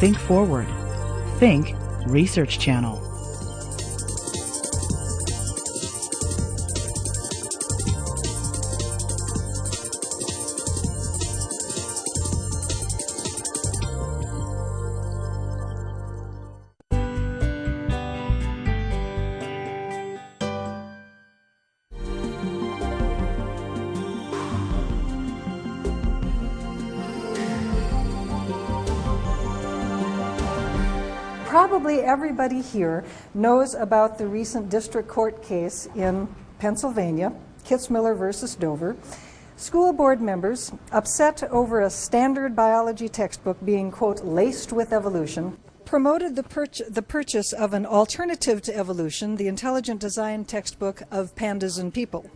Think Forward. Think Research Channel. Probably everybody here knows about the recent district court case in Pennsylvania, Kitzmiller versus Dover. School board members, upset over a standard biology textbook being, quote, laced with evolution, promoted the purchase of an alternative to evolution, the intelligent design textbook of Pandas and People.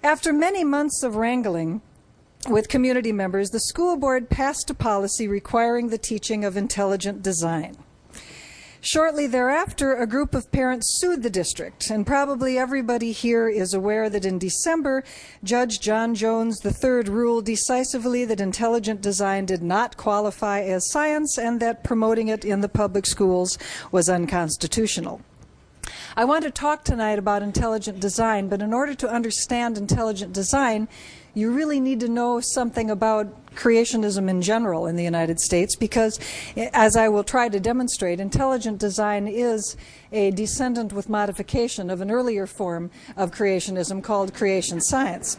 After many months of wrangling with community members, the school board passed a policy requiring the teaching of intelligent design. Shortly thereafter, a group of parents sued the district, and probably everybody here is aware that in December, Judge John Jones III ruled decisively that intelligent design did not qualify as science and that promoting it in the public schools was unconstitutional. I want to talk tonight about intelligent design, but in order to understand intelligent design, you really need to know something about creationism in general in the United States, because, as I will try to demonstrate, intelligent design is a descendant with modification of an earlier form of creationism called creation science.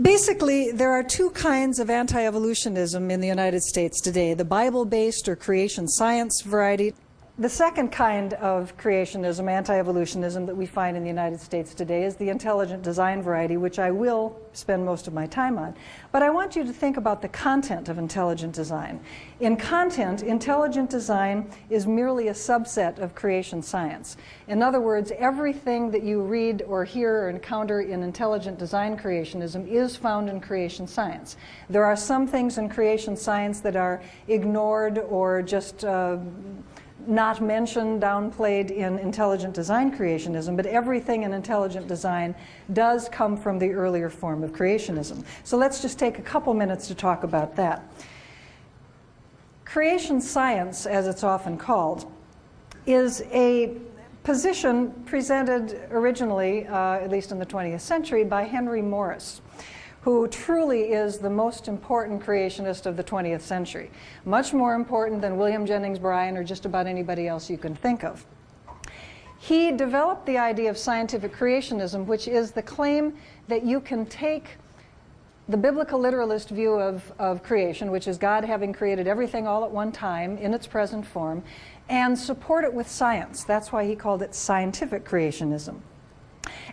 Basically, there are two kinds of anti-evolutionism in the United States today, the Bible-based or creation science variety. The second kind of creationism, anti-evolutionism, that we find in the United States today is the intelligent design variety, which I will spend most of my time on. But I want you to think about the content of intelligent design. In content, intelligent design is merely a subset of creation science. In other words, everything that you read or hear or encounter in intelligent design creationism is found in creation science. There are some things in creation science that are ignored or just not mentioned, downplayed in intelligent design creationism, but everything in intelligent design does come from the earlier form of creationism. So let's just take a couple minutes to talk about that. Creation science, as it's often called, is a position presented originally, at least in the 20th century, by Henry Morris, who truly is the most important creationist of the 20th century. Much more important than William Jennings Bryan or just about anybody else you can think of. He developed the idea of scientific creationism, which is the claim that you can take the biblical literalist view of creation, which is God having created everything all at one time in its present form, and support it with science. That's why he called it scientific creationism.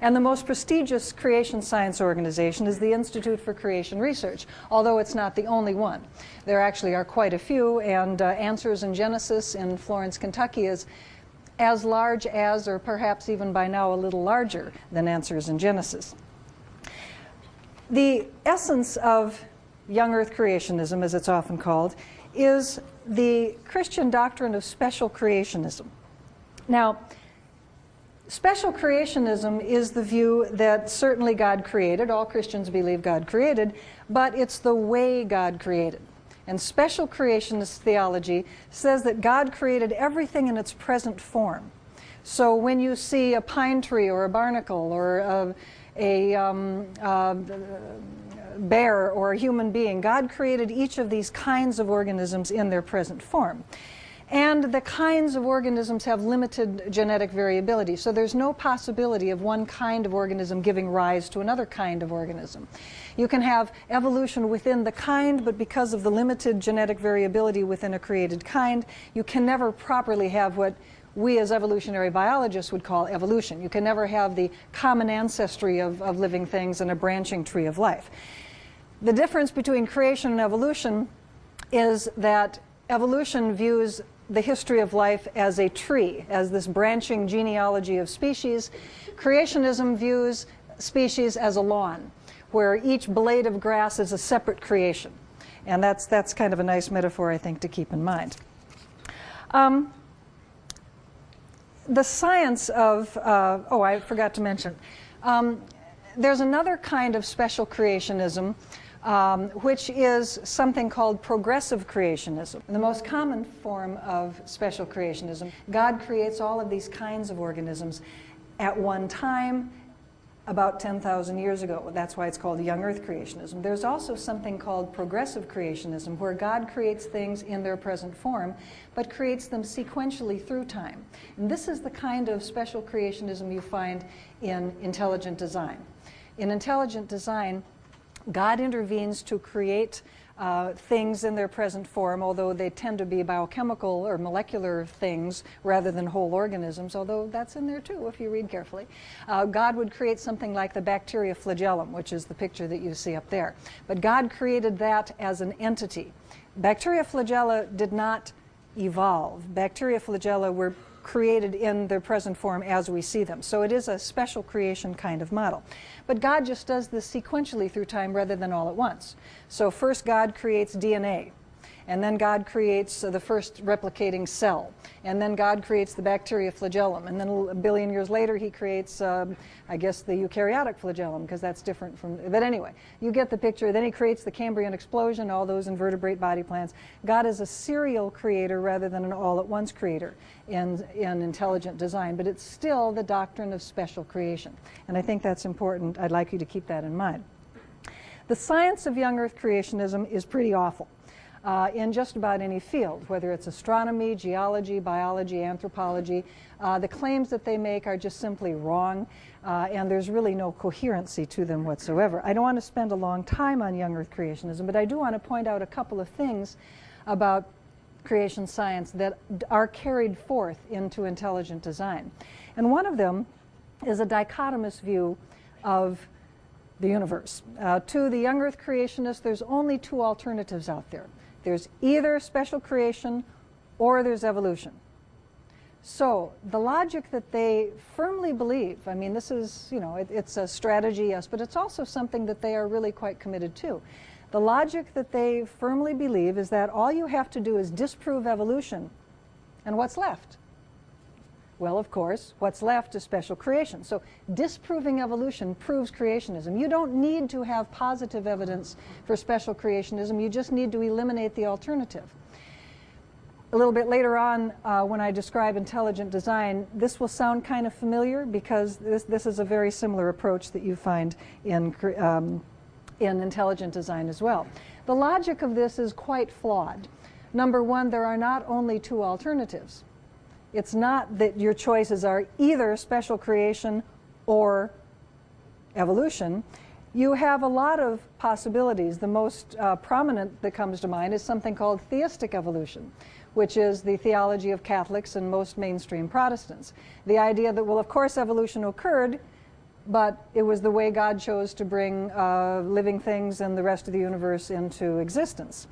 And the most prestigious creation science organization is the Institute for Creation Research, although it's not the only one. There actually are quite a few, and Answers in Genesis in Florence, Kentucky is as large as, or perhaps even by now a little larger than Answers in Genesis. The essence of young earth creationism, as it's often called, is the Christian doctrine of special creationism. Now, special creationism is the view that certainly God created, all Christians believe God created, but it's the way God created. And special creationist theology says that God created everything in its present form. So when you see a pine tree or a barnacle or a bear or a human being, God created each of these kinds of organisms in their present form. And the kinds of organisms have limited genetic variability, so there's no possibility of one kind of organism giving rise to another kind of organism. You can have evolution within the kind, but because of the limited genetic variability within a created kind, you can never properly have what we as evolutionary biologists would call evolution. You can never have the common ancestry of living things and a branching tree of life. The difference between creation and evolution is that evolution views the history of life as a tree, as this branching genealogy of species. Creationism views species as a lawn, where each blade of grass is a separate creation. And that's kind of a nice metaphor, I think, to keep in mind. The science of, oh, I forgot to mention, there's another kind of special creationism which is something called progressive creationism. The most common form of special creationism. God creates all of these kinds of organisms at one time, about 10,000 years ago. That's why it's called young earth creationism. There's also something called progressive creationism, where God creates things in their present form, but creates them sequentially through time. And this is the kind of special creationism you find in intelligent design. In intelligent design, God intervenes to create things in their present form, although they tend to be biochemical or molecular things rather than whole organisms, although that's in there too if you read carefully. God would create something like the bacteria flagellum, which is the picture that you see up there. But God created that as an entity. Bacteria flagella did not evolve. Bacteria flagella were created in their present form as we see them. So it is a special creation kind of model. But God just does this sequentially through time rather than all at once. So first God creates DNA, and then God creates the first replicating cell, and then God creates the bacteria flagellum, and then a billion years later he creates, I guess, the eukaryotic flagellum, because that's different from, but anyway, you get the picture. Then he creates the Cambrian explosion, all those invertebrate body plants. God is a serial creator rather than an all-at-once creator in intelligent design, but it's still the doctrine of special creation, and I think that's important. I'd like you to keep that in mind. The science of young earth creationism is pretty awful. In just about any field, whether it's astronomy, geology, biology, anthropology. The claims that they make are just simply wrong, and there's really no coherency to them whatsoever. I don't want to spend a long time on young earth creationism, but I do want to point out a couple of things about creation science that are carried forth into intelligent design. And one of them is a dichotomous view of the universe. To the young earth creationists, there's only two alternatives out there. There's either special creation or there's evolution. So the logic that they firmly believe, I mean, this is, you know, it's a strategy, yes, but it's also something that they are really quite committed to. The logic that they firmly believe is that all you have to do is disprove evolution, and what's left? Well, of course, what's left is special creation. So disproving evolution proves creationism. You don't need to have positive evidence for special creationism. You just need to eliminate the alternative. A little bit later on, when I describe intelligent design, this will sound kind of familiar because this is a very similar approach that you find in intelligent design as well. The logic of this is quite flawed. Number one, there are not only two alternatives. It's not that your choices are either special creation or evolution. You have a lot of possibilities. The most prominent that comes to mind is something called theistic evolution, which is the theology of Catholics and most mainstream Protestants. The idea that, well, of course evolution occurred, but it was the way God chose to bring living things and the rest of the universe into existence.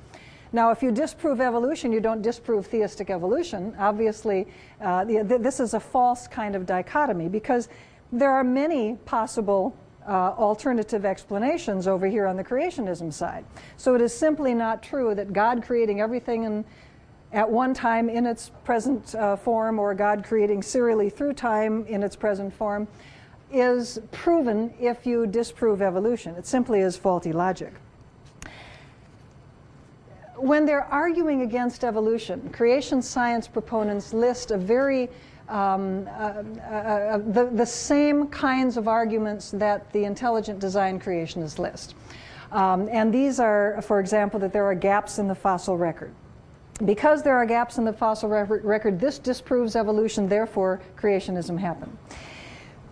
Now, if you disprove evolution, you don't disprove theistic evolution. Obviously, this is a false kind of dichotomy because there are many possible alternative explanations over here on the creationism side. So it is simply not true that God creating everything at one time in its present form, or God creating serially through time in its present form, is proven if you disprove evolution. It simply is faulty logic. When they're arguing against evolution, creation science proponents list a very the same kinds of arguments that the intelligent design creationists list. And these are, for example, that there are gaps in the fossil record. Because there are gaps in the fossil record, this disproves evolution, therefore creationism happened.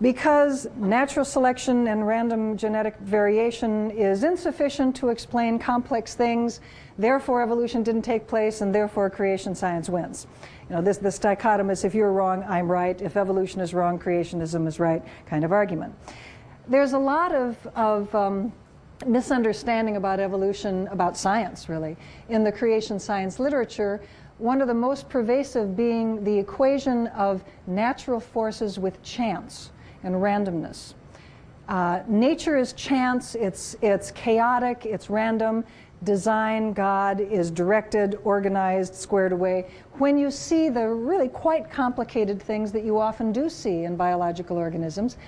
Because natural selection and random genetic variation is insufficient to explain complex things, therefore evolution didn't take place, and therefore creation science wins. You know, this dichotomous, if you're wrong, I'm right, if evolution is wrong, creationism is right kind of argument. There's a lot of misunderstanding about evolution, about science really, in the creation science literature. One of the most pervasive being the equation of natural forces with chance and randomness. Nature is chance, it's chaotic, it's random. Design, God, is directed, organized, squared away. When you see the really quite complicated things that you often do see in biological organisms,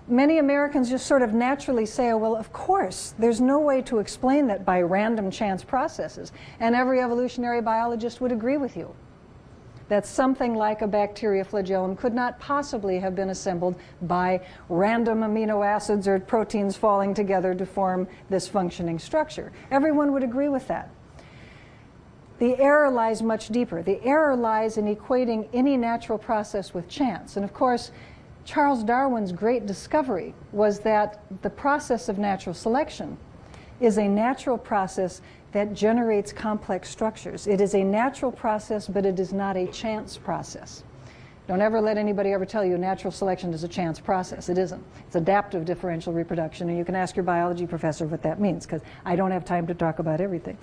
many Americans just sort of naturally say, oh, well, of course, there's no way to explain that by random chance processes. And every evolutionary biologist would agree with you that something like a bacteria flagellum could not possibly have been assembled by random amino acids or proteins falling together to form this functioning structure. Everyone would agree with that. The error lies much deeper. The error lies in equating any natural process with chance. And of course, Charles Darwin's great discovery was that the process of natural selection is a natural process that generates complex structures. It is a natural process, but it is not a chance process. Don't ever let anybody ever tell you natural selection is a chance process. It isn't. It's adaptive differential reproduction, and you can ask your biology professor what that means, because I don't have time to talk about everything.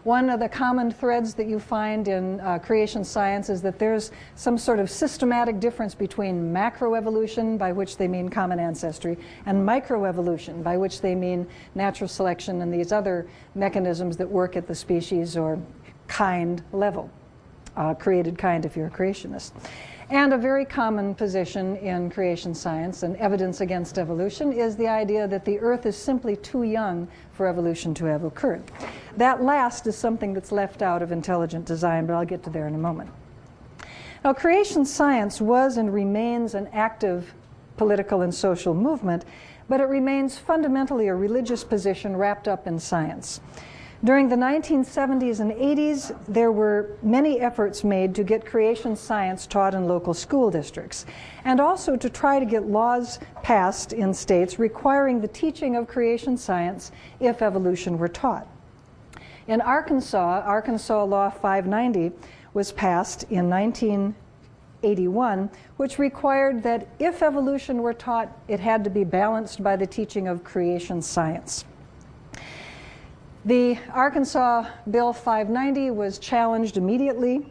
One of the common threads that you find in creation science is that there's some sort of systematic difference between macroevolution, by which they mean common ancestry, and microevolution, by which they mean natural selection and these other mechanisms that work at the species or kind level, created kind if you're a creationist. And a very common position in creation science and evidence against evolution is the idea that the Earth is simply too young for evolution to have occurred. That last is something that's left out of intelligent design, but I'll get to there in a moment. Now, creation science was and remains an active political and social movement, but it remains fundamentally a religious position wrapped up in science. During the 1970s and 80s, there were many efforts made to get creation science taught in local school districts, and also to try to get laws passed in states requiring the teaching of creation science if evolution were taught. In Arkansas, Arkansas Law 590 was passed in 1981, which required that if evolution were taught, it had to be balanced by the teaching of creation science. The Arkansas Bill 590 was challenged immediately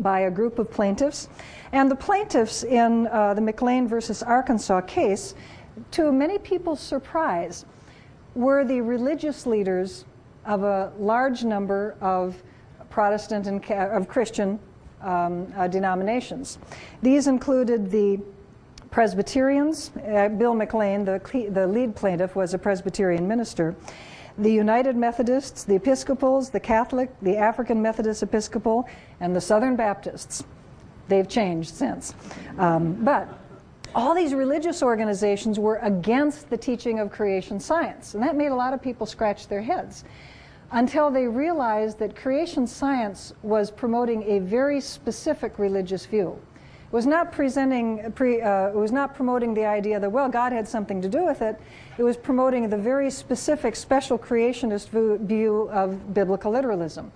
by a group of plaintiffs. And the plaintiffs in the McLean versus Arkansas case, to many people's surprise, were the religious leaders of a large number of Protestant and of Christian denominations. These included the Presbyterians. Bill McLean, the lead plaintiff, was a Presbyterian minister. The United Methodists, the Episcopals, the Catholic, the African Methodist Episcopal, and the Southern Baptists. They've changed since. But all these religious organizations were against the teaching of creation science, and that made a lot of people scratch their heads until they realized that creation science was promoting a very specific religious view. It was not promoting the idea that, well, God had something to do with it. It was promoting the very specific special creationist view of biblical literalism.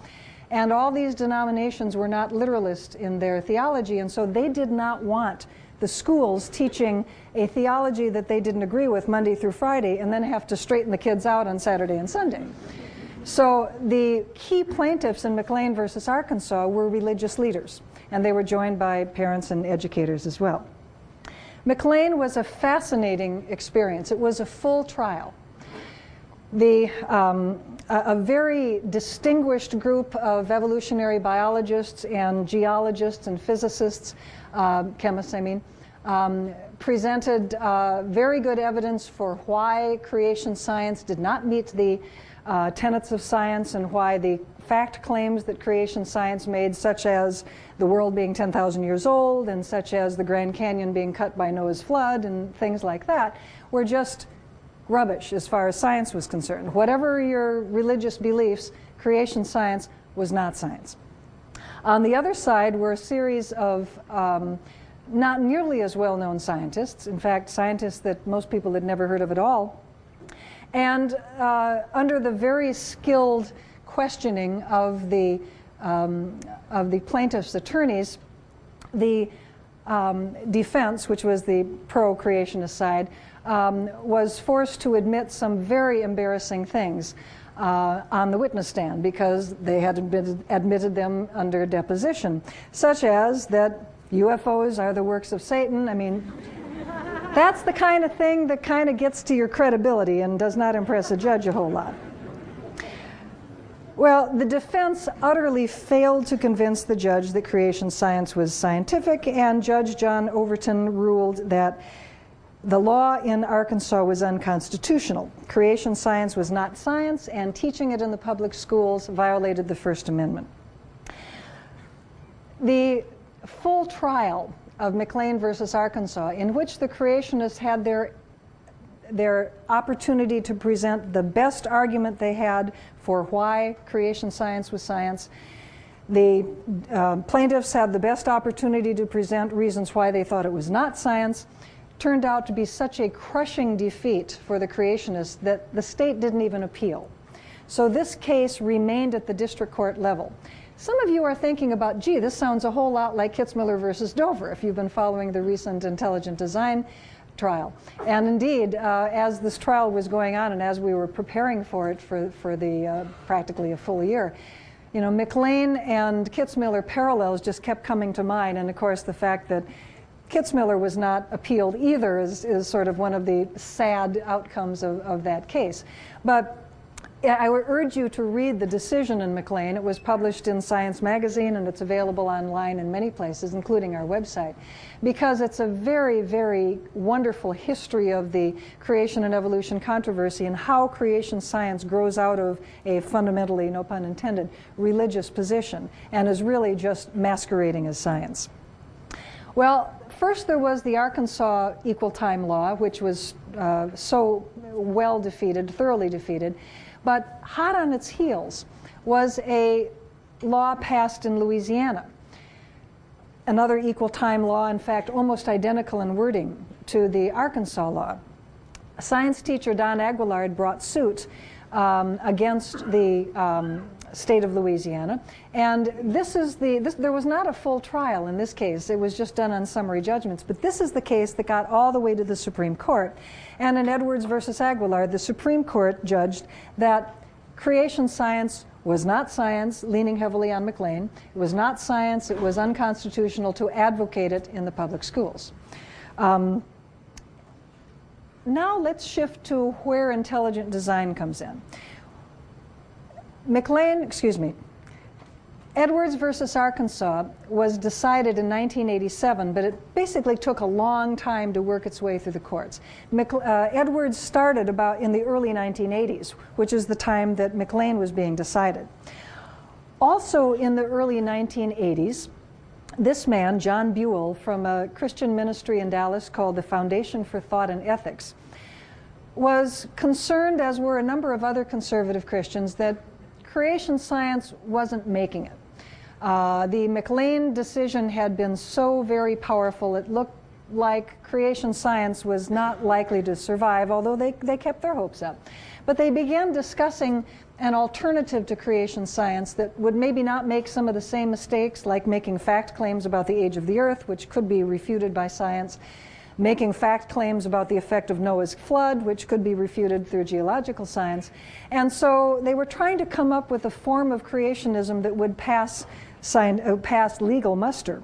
And all these denominations were not literalist in their theology, and so they did not want the schools teaching a theology that they didn't agree with Monday through Friday and then have to straighten the kids out on Saturday and Sunday. So the key plaintiffs in McLean versus Arkansas were religious leaders, and they were joined by parents and educators as well. McLean was a fascinating experience. It was a full trial. A very distinguished group of evolutionary biologists and geologists and physicists, chemists I mean, presented very good evidence for why creation science did not meet the tenets of science and why the fact claims that creation science made, such as the world being 10,000 years old and such as the Grand Canyon being cut by Noah's flood and things like that, were just rubbish as far as science was concerned. Whatever your religious beliefs, creation science was not science. On the other side were a series of not nearly as well-known scientists, in fact, scientists that most people had never heard of at all, and under the very skilled questioning of the plaintiff's attorneys, the defense, which was the pro-creationist side, was forced to admit some very embarrassing things on the witness stand because they had admitted them under deposition, such as that UFOs are the works of Satan. I mean, that's the kind of thing that kind of gets to your credibility and does not impress a judge a whole lot. Well, the defense utterly failed to convince the judge that creation science was scientific, and Judge John Overton ruled that The law in Arkansas was unconstitutional. Creation science was not science, and teaching it in the public schools violated the First Amendment. The full trial of McLean versus Arkansas, in which the creationists had their opportunity to present the best argument they had for why creation science was science. The plaintiffs had the best opportunity to present reasons why they thought it was not science. Turned out to be such a crushing defeat for the creationists that the state didn't even appeal. So this case remained at the district court level. Some of you are thinking about, gee, this sounds a whole lot like Kitzmiller versus Dover, if you've been following the recent intelligent design trial. And indeed, as this trial was going on and as we were preparing for it for the practically a full year, you know, McLean and Kitzmiller parallels just kept coming to mind. And of course, the fact that Kitzmiller was not appealed either is sort of one of the sad outcomes of that case. But I would urge you to read the decision in McLean. It was published in Science Magazine, and it's available online in many places, including our website, because it's a very, very wonderful history of the creation and evolution controversy and how creation science grows out of a fundamentally, no pun intended, religious position and is really just masquerading as science. Well, first there was the Arkansas equal time law, which was so well defeated, thoroughly defeated. But hot on its heels was a law passed in Louisiana, another equal time law, in fact, almost identical in wording to the Arkansas law. Science teacher Don Aguilard brought suit against the state of Louisiana. And there was not a full trial in this case. It was just done on summary judgments. But this is the case that got all the way to the Supreme Court. And in Edwards versus Aguilar, the Supreme Court judged that creation science was not science, leaning heavily on McLean. It was not science. It was unconstitutional to advocate it in the public schools. Now let's shift to where intelligent design comes in. Edwards versus Arkansas was decided in 1987, but it basically took a long time to work its way through the courts. Edwards started about in the early 1980s, which is the time that McLean was being decided. Also in the early 1980s, this man, John Buell, from a Christian ministry in Dallas called the Foundation for Thought and Ethics, was concerned, as were a number of other conservative Christians, that creation science wasn't making it. The McLean decision had been so very powerful, it looked like creation science was not likely to survive, although they kept their hopes up. But they began discussing an alternative to creation science that would maybe not make some of the same mistakes, like making fact claims about the age of the earth, which could be refuted by science, making fact claims about the effect of Noah's flood, which could be refuted through geological science. And so they were trying to come up with a form of creationism that would pass legal muster.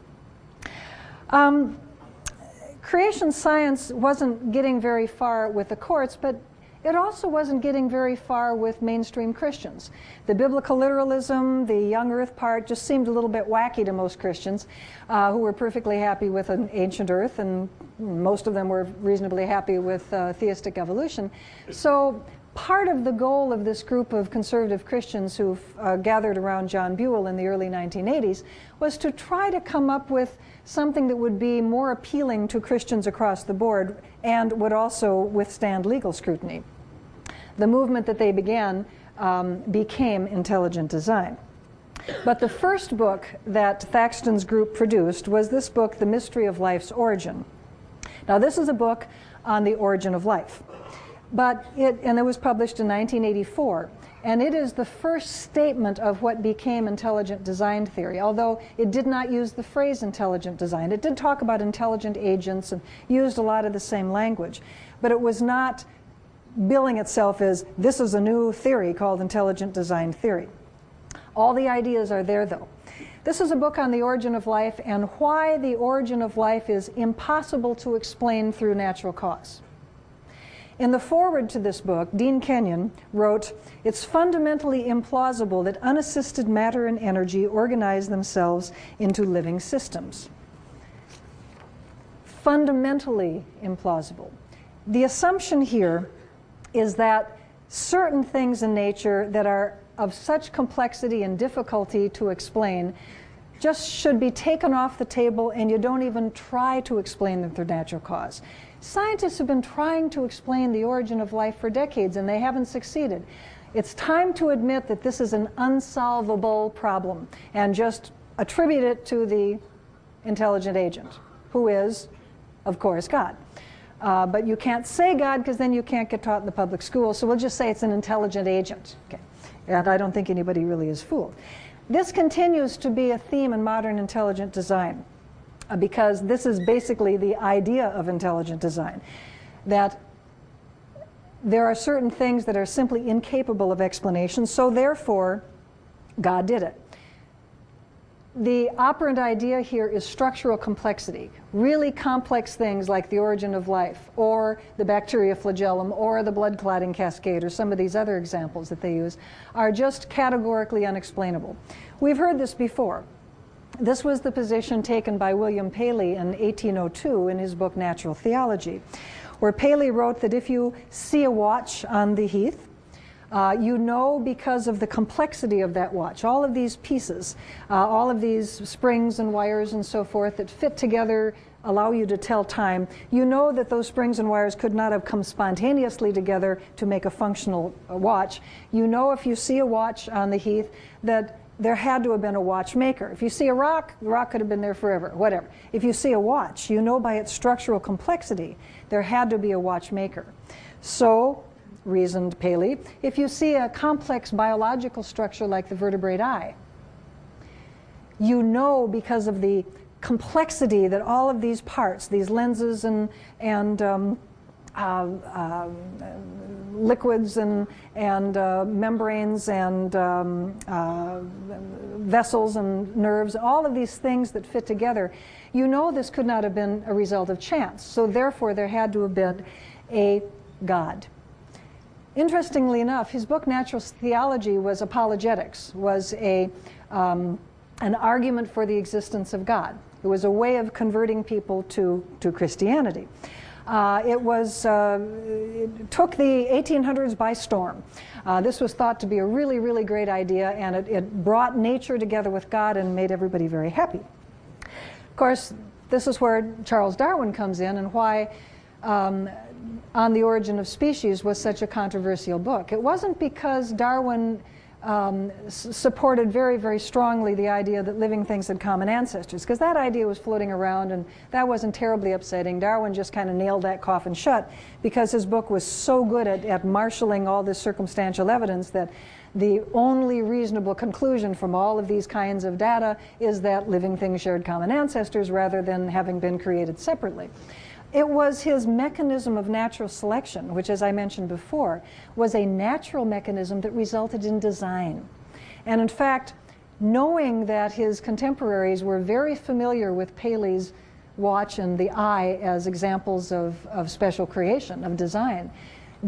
Creation science wasn't getting very far with the courts, but it also wasn't getting very far with mainstream Christians. The biblical literalism, the young earth part, just seemed a little bit wacky to most Christians who were perfectly happy with an ancient earth, and most of them were reasonably happy with theistic evolution. So part of the goal of this group of conservative Christians who've gathered around John Buell in the early 1980s was to try to come up with something that would be more appealing to Christians across the board and would also withstand legal scrutiny. The movement that they began became intelligent design. But the first book that Thaxton's group produced was this book, The Mystery of Life's Origin. Now this is a book on the origin of life. And it was published in 1984. And it is the first statement of what became intelligent design theory, although it did not use the phrase intelligent design. It did talk about intelligent agents and used a lot of the same language. But it was not billing itself as, this is a new theory called intelligent design theory. All the ideas are there, though. This is a book on the origin of life and why the origin of life is impossible to explain through natural cause. In the foreword to this book, Dean Kenyon wrote, "It's fundamentally implausible that unassisted matter and energy organize themselves into living systems." Fundamentally implausible. The assumption here is that certain things in nature that are of such complexity and difficulty to explain just should be taken off the table, and you don't even try to explain them through natural cause. Scientists have been trying to explain the origin of life for decades, and they haven't succeeded. It's time to admit that this is an unsolvable problem and just attribute it to the intelligent agent, who is, of course, God. But you can't say God because then you can't get taught in the public school, so we'll just say it's an intelligent agent. Okay. And I don't think anybody really is fooled. This continues to be a theme in modern intelligent design because this is basically the idea of intelligent design, that there are certain things that are simply incapable of explanation, so therefore God did it. The operant idea here is structural complexity. Really complex things like the origin of life, or the bacteria flagellum, or the blood clotting cascade, or some of these other examples that they use, are just categorically unexplainable. We've heard this before. This was the position taken by William Paley in 1802 in his book Natural Theology, where Paley wrote that if you see a watch on the heath, you know because of the complexity of that watch, all of these pieces, all of these springs and wires and so forth that fit together, allow you to tell time, you know that those springs and wires could not have come spontaneously together to make a functional watch. You know if you see a watch on the heath that there had to have been a watchmaker. If you see a rock, the rock could have been there forever, whatever. If you see a watch, you know by its structural complexity there had to be a watchmaker. So, reasoned Paley, if you see a complex biological structure like the vertebrate eye, you know because of the complexity that all of these parts, these lenses and liquids and membranes and vessels and nerves, all of these things that fit together, you know this could not have been a result of chance. So therefore there had to have been a God. Interestingly enough, his book Natural Theology was apologetics, was an argument for the existence of God. It was a way of converting people to Christianity. It took the 1800s by storm. This was thought to be a really, really great idea, and it brought nature together with God and made everybody very happy. Of course, this is where Charles Darwin comes in, and why On the Origin of Species was such a controversial book. It wasn't because Darwin supported very, very strongly the idea that living things had common ancestors, because that idea was floating around and that wasn't terribly upsetting. Darwin just kind of nailed that coffin shut because his book was so good at marshaling all this circumstantial evidence that the only reasonable conclusion from all of these kinds of data is that living things shared common ancestors rather than having been created separately. It was his mechanism of natural selection, which, as I mentioned before, was a natural mechanism that resulted in design. And in fact, knowing that his contemporaries were very familiar with Paley's watch and the eye as examples of special creation, of design,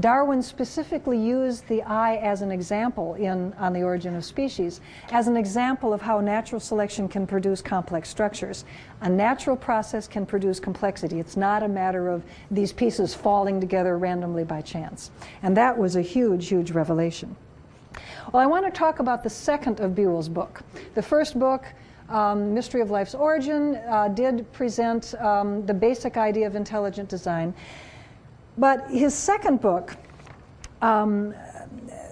Darwin specifically used the eye as an example On the Origin of Species, as an example of how natural selection can produce complex structures. A natural process can produce complexity. It's not a matter of these pieces falling together randomly by chance. And that was a huge, huge revelation. Well, I want to talk about the second of Buell's book. The first book, Mystery of Life's Origin, did present the basic idea of intelligent design. But his second book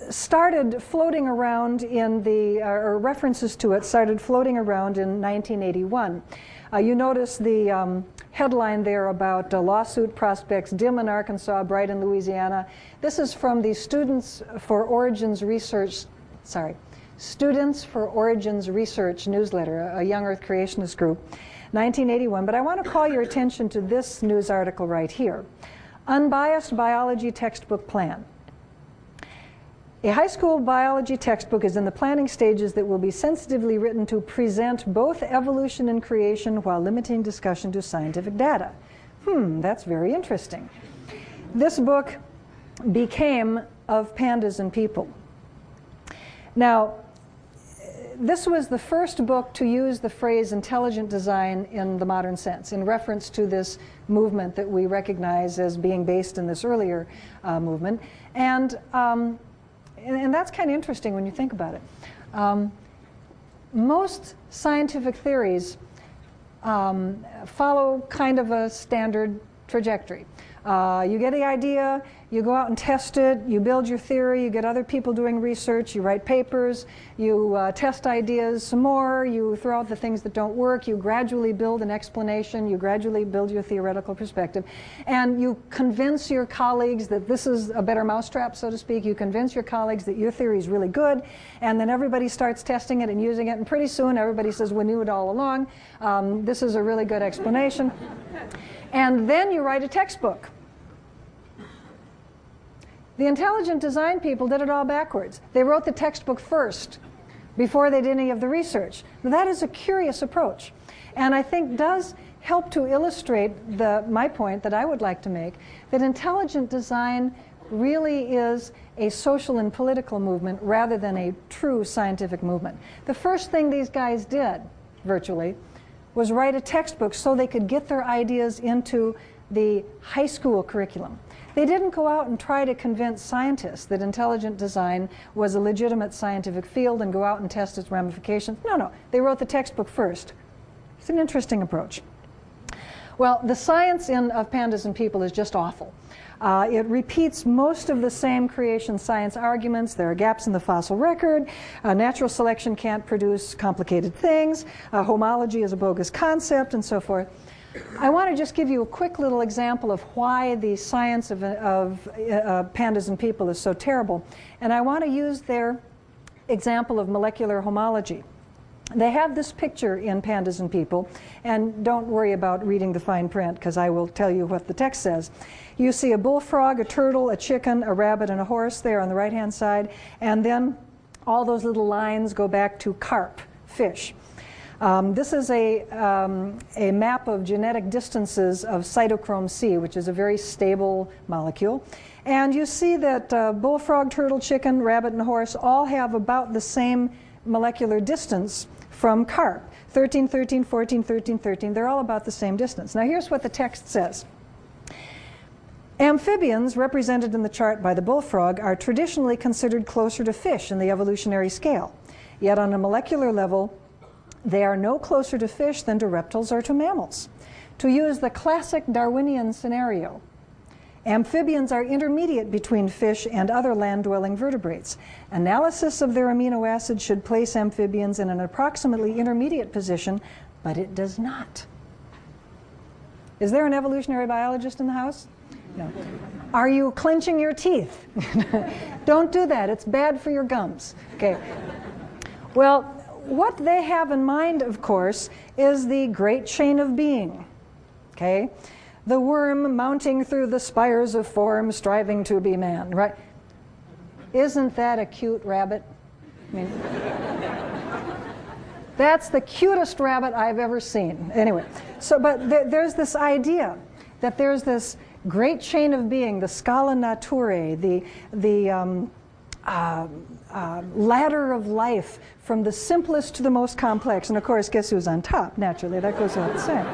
started floating around or references to it started floating around in 1981. You notice the headline there about lawsuit prospects dim in Arkansas, bright in Louisiana. This is from the Students for Origins Research newsletter, a young Earth creationist group, 1981. But I want to call your attention to this news article right here. Unbiased Biology Textbook Plan. A high school biology textbook is in the planning stages that will be sensitively written to present both evolution and creation while limiting discussion to scientific data. That's very interesting. This book became Of Pandas and People. Now, this was the first book to use the phrase intelligent design in the modern sense, in reference to this movement that we recognize as being based in this earlier movement. And that's kind of interesting when you think about it. Most scientific theories follow kind of a standard trajectory. You get the idea, you go out and test it, you build your theory, you get other people doing research, you write papers, you test ideas some more, you throw out the things that don't work, you gradually build an explanation, you gradually build your theoretical perspective, and you convince your colleagues that this is a better mousetrap, so to speak. You convince your colleagues that your theory is really good, and then everybody starts testing it and using it, and pretty soon everybody says, we knew it all along. This is a really good explanation. And then you write a textbook. The intelligent design people did it all backwards. They wrote the textbook first before they did any of the research. Now, that is a curious approach, and I think does help to illustrate my point that I would like to make, that intelligent design really is a social and political movement rather than a true scientific movement. The first thing these guys did, virtually, was write a textbook so they could get their ideas into the high school curriculum. They didn't go out and try to convince scientists that intelligent design was a legitimate scientific field and go out and test its ramifications. No, they wrote the textbook first. It's an interesting approach. Well, the science of Pandas and People is just awful. It repeats most of the same creation science arguments. There are gaps in the fossil record. Natural selection can't produce complicated things. Homology is a bogus concept, and so forth. I want to just give you a quick little example of why the science of Pandas and People is so terrible. And I want to use their example of molecular homology. They have this picture in Pandas and People, and don't worry about reading the fine print, because I will tell you what the text says. You see a bullfrog, a turtle, a chicken, a rabbit, and a horse there on the right-hand side, and then all those little lines go back to carp, fish. This is a map of genetic distances of cytochrome C, which is a very stable molecule. And you see that bullfrog, turtle, chicken, rabbit, and horse all have about the same molecular distance from carp. 13, 13, 14, 13, 13. They're all about the same distance. Now here's what the text says. Amphibians, represented in the chart by the bullfrog, are traditionally considered closer to fish in the evolutionary scale. Yet on a molecular level, they are no closer to fish than to reptiles or to mammals. To use the classic Darwinian scenario, amphibians are intermediate between fish and other land-dwelling vertebrates. Analysis of their amino acids should place amphibians in an approximately intermediate position, but it does not. Is there an evolutionary biologist in the house? No. Are you clenching your teeth? Don't do that. It's bad for your gums. Okay. Well, what they have in mind, of course, is the great chain of being. Okay? The worm mounting through the spires of form, striving to be man, right? Isn't that a cute rabbit? I mean, that's the cutest rabbit I've ever seen. Anyway, but there's this idea that there's this great chain of being, the scala naturae, the ladder of life from the simplest to the most complex. And of course, guess who's on top? Naturally, that goes without saying.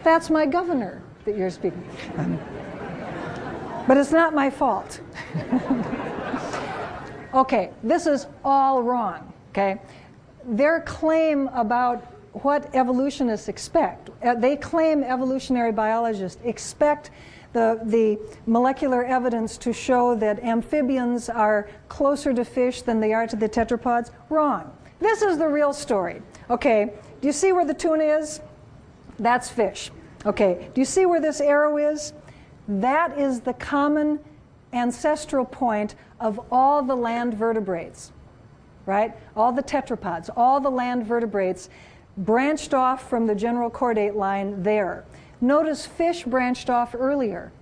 That's my governor that you're speaking. But it's not my fault. Okay, this is all wrong. Okay, their claim about what evolutionists expect. They claim evolutionary biologists expect the molecular evidence to show that amphibians are closer to fish than they are to the tetrapods. Wrong. This is the real story. Okay, do you see where the tuna is? That's fish. Okay, do you see where this arrow is? That is the common ancestral point of all the land vertebrates, right? All the tetrapods, all the land vertebrates branched off from the general chordate line there. Notice fish branched off earlier.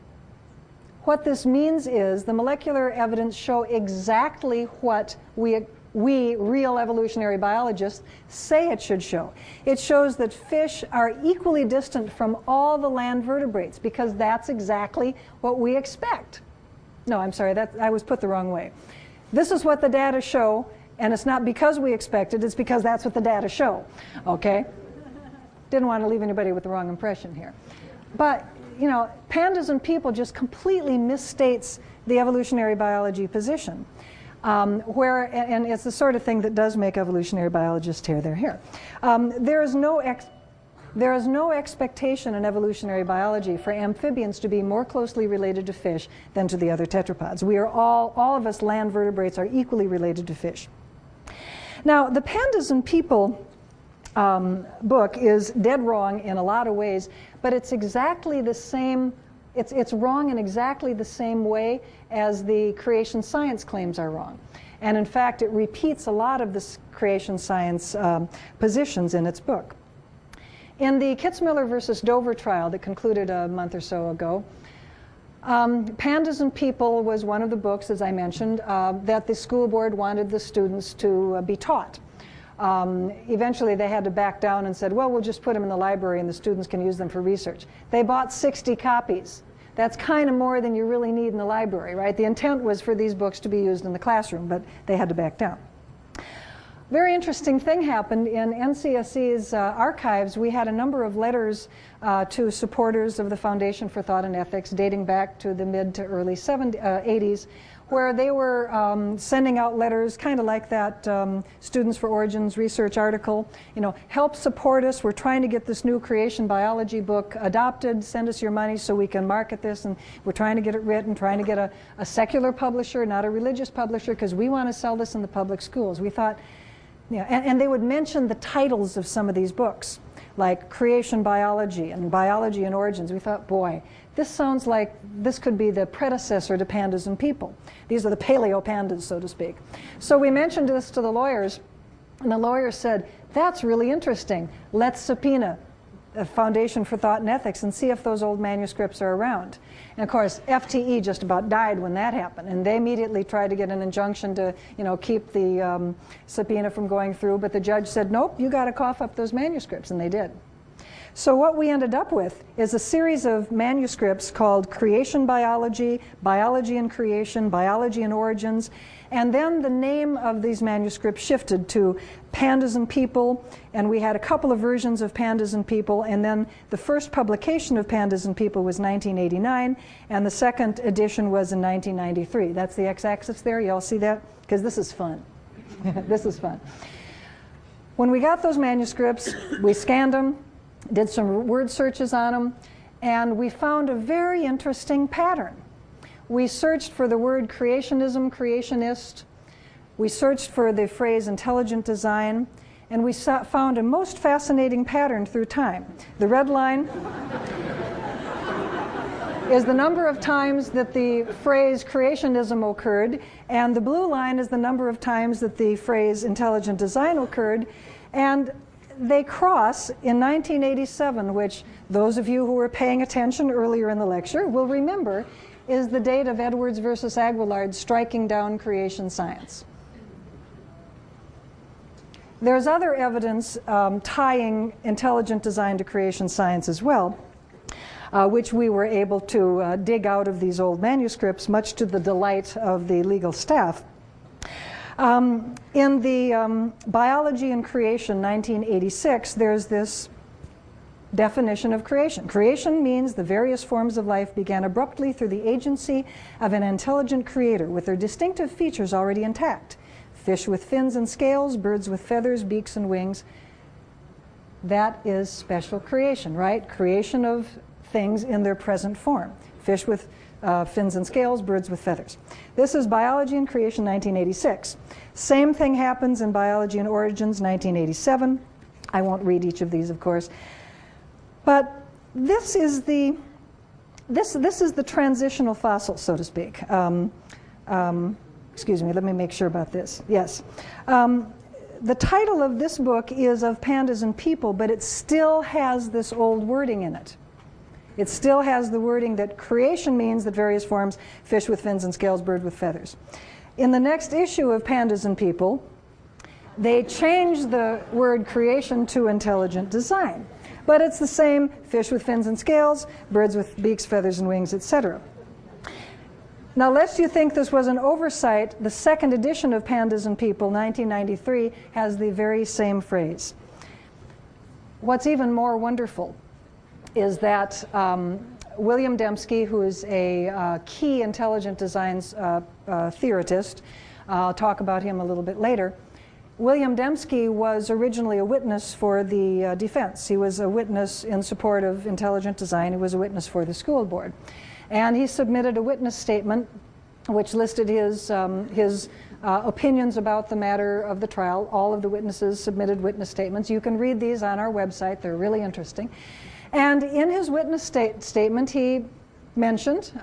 What this means is the molecular evidence show exactly what we real evolutionary biologists say it should show. It shows that fish are equally distant from all the land vertebrates because that's exactly what we expect. No, I'm sorry, I was put the wrong way. This is what the data show, and it's not because we expected, it's because that's what the data show, okay? Didn't want to leave anybody with the wrong impression here. But, you know, pandas and people just completely misstates the evolutionary biology position, and it's the sort of thing that does make evolutionary biologists tear their hair. There is no expectation in evolutionary biology for amphibians to be more closely related to fish than to the other tetrapods. We are all of us land vertebrates are equally related to fish. Now, the Pandas and People book is dead wrong in a lot of ways, but it's exactly the same, it's wrong in exactly the same way as the creation science claims are wrong. And in fact, it repeats a lot of the creation science positions in its book. In the Kitzmiller versus Dover trial that concluded a month or so ago, Pandas and People was one of the books, as I mentioned, that the school board wanted the students to be taught. Eventually they had to back down and said, well, we'll just put them in the library and the students can use them for research. They bought 60 copies. That's kind of more than you really need in the library, right? The intent was for these books to be used in the classroom, but they had to back down. Very interesting thing happened in NCSE's archives. We had a number of letters to supporters of the Foundation for Thought and Ethics dating back to the mid to early 80s, where they were sending out letters kind of like that Students for Origins research article. You know, help support us. We're trying to get this new creation biology book adopted. Send us your money so we can market this. And we're trying to get it written, trying to get a secular publisher, not a religious publisher, because we want to sell this in the public schools. We thought, yeah, and they would mention the titles of some of these books, like Creation Biology and Biology and Origins. We thought, boy, this sounds like this could be the predecessor to Pandas and People. These are the paleo pandas, so to speak. So we mentioned this to the lawyers, and the lawyers said, that's really interesting. Let's subpoena the Foundation for Thought and Ethics and see if those old manuscripts are around. And of course, FTE just about died when that happened, and they immediately tried to get an injunction to, you know, keep the subpoena from going through, but the judge said, nope, you got to cough up those manuscripts, and they did. So what we ended up with is a series of manuscripts called Creation Biology, Biology and Creation, Biology and Origins, and then the name of these manuscripts shifted to Pandas and People, and we had a couple of versions of Pandas and People, and then the first publication of Pandas and People was 1989, and the second edition was in 1993. That's the x-axis there, you all see that? Because this is fun. This is fun. When we got those manuscripts, we scanned them, did some word searches on them, and we found a very interesting pattern. We searched for the word creationism, creationist. We searched for the phrase intelligent design, and we found a most fascinating pattern through time. The red line is the number of times that the phrase creationism occurred, and the blue line is the number of times that the phrase intelligent design occurred. And they cross in 1987, which those of you who were paying attention earlier in the lecture will remember is the date of Edwards versus Aguillard striking down creation science. There's other evidence tying intelligent design to creation science as well, which we were able to dig out of these old manuscripts, much to the delight of the legal staff. In the Biology and Creation, 1986, there's this definition of creation. Creation means the various forms of life began abruptly through the agency of an intelligent creator with their distinctive features already intact. Fish with fins and scales, birds with feathers, beaks and wings. That is special creation, right? Creation of things in their present form. Fish with fins and scales, birds with feathers. This is Biology and Creation, 1986. Same thing happens in Biology and Origins, 1987. I won't read each of these, of course. But this is the transitional fossil, so to speak. Excuse me, let me make sure about this. Yes. The title of this book is Of Pandas and People, but it still has this old wording in it. It still has the wording that creation means that various forms, fish with fins and scales, bird with feathers. In the next issue of Pandas and People, they changed the word creation to intelligent design. But it's the same, fish with fins and scales, birds with beaks, feathers, and wings, etc. Now, lest you think this was an oversight, the second edition of Pandas and People, 1993, has the very same phrase. What's even more wonderful is that William Dembski, who is a key intelligent design theoretist, I'll talk about him a little bit later. William Dembski was originally a witness for the defense. He was a witness in support of intelligent design. He was a witness for the school board. And he submitted a witness statement which listed his opinions about the matter of the trial. All of the witnesses submitted witness statements. You can read these on our website. They're really interesting. And in his witness statement, he mentioned,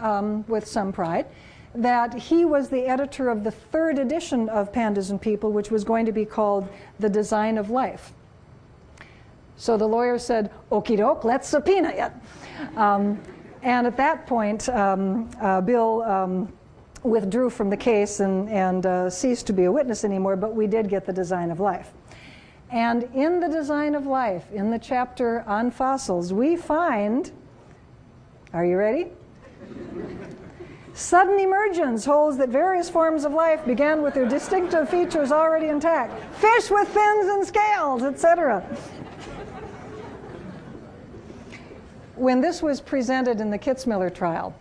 with some pride, that he was the editor of the third edition of Pandas and People, which was going to be called The Design of Life. So the lawyer said, okie doke, let's subpoena it. And at that point, Bill withdrew from the case and ceased to be a witness anymore, but we did get The Design of Life. And in The Design of Life, in the chapter on fossils, we find, are you ready? Sudden emergence holds that various forms of life began with their distinctive features already intact. Fish with fins and scales, etc. When this was presented in the Kitzmiller trial,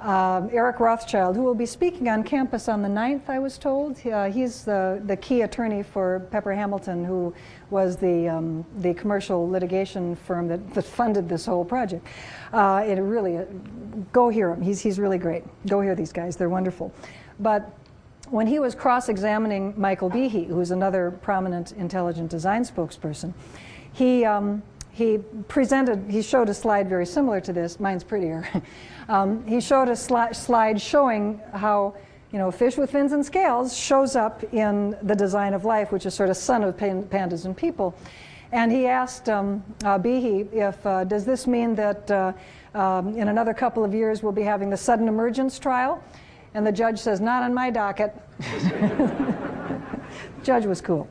Eric Rothschild, who will be speaking on campus on the 9th, I was told. He's the key attorney for Pepper Hamilton, who was the commercial litigation firm that funded this whole project. It really, go hear him. He's really great. Go hear these guys. They're wonderful. But when he was cross-examining Michael Behe, who's another prominent intelligent design spokesperson, he showed a slide very similar to this. Mine's prettier. He showed a slide showing how, fish with fins and scales shows up in The Design of Life, which is sort of son of Pandas and People. And he asked Behe if, does this mean that in another couple of years we'll be having the sudden emergence trial? And the judge says, not on my docket. Judge was cool.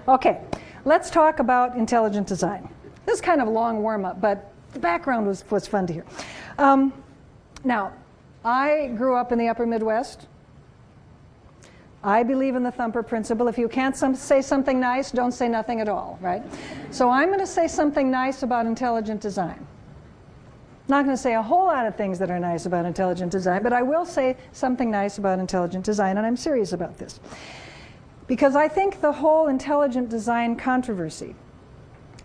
Okay, let's talk about intelligent design. This is kind of a long warm-up, but the background was fun to hear. Now, I grew up in the upper Midwest. I believe in the thumper principle. If you can't say something nice, don't say nothing at all, right? So I'm going to say something nice about intelligent design. Not going to say a whole lot of things that are nice about intelligent design, but I will say something nice about intelligent design, and I'm serious about this. Because I think the whole intelligent design controversy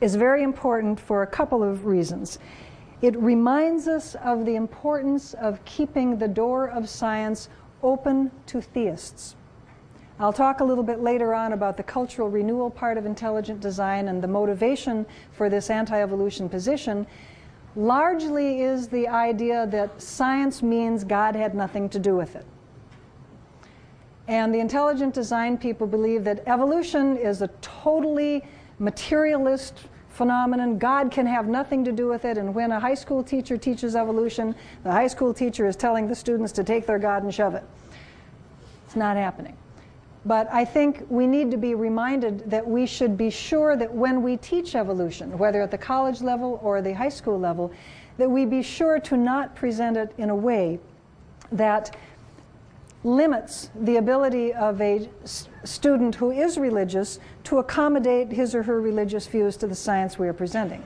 is very important for a couple of reasons. It reminds us of the importance of keeping the door of science open to theists. I'll talk a little bit later on about the cultural renewal part of intelligent design, and the motivation for this anti-evolution position largely is the idea that science means God had nothing to do with it. And the intelligent design people believe that evolution is a totally materialist phenomenon. God can have nothing to do with it, and when a high school teacher teaches evolution, the high school teacher is telling the students to take their God and shove it. It's not happening. But I think we need to be reminded that we should be sure that when we teach evolution, whether at the college level or the high school level, that we be sure to not present it in a way that limits the ability of a student who is religious to accommodate his or her religious views to the science we are presenting.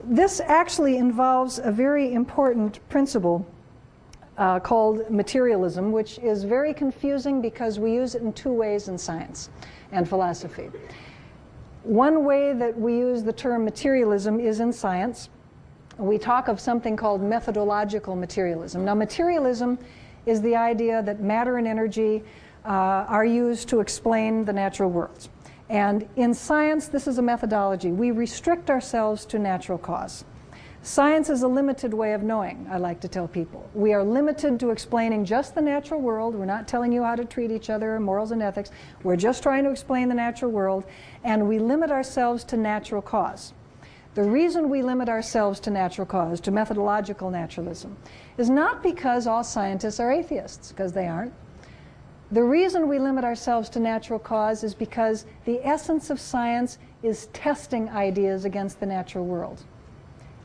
This actually involves a very important principle called materialism, which is very confusing because we use it in two ways in science and philosophy. One way that we use the term materialism is in science. We talk of something called methodological materialism. Now, materialism is the idea that matter and energy are used to explain the natural world. And in science, this is a methodology. We restrict ourselves to natural cause. Science is a limited way of knowing, I like to tell people. We are limited to explaining just the natural world. We're not telling you how to treat each other or morals and ethics. We're just trying to explain the natural world, and we limit ourselves to natural cause. The reason we limit ourselves to natural cause, to methodological naturalism, is not because all scientists are atheists, because they aren't. The reason we limit ourselves to natural cause is because the essence of science is testing ideas against the natural world.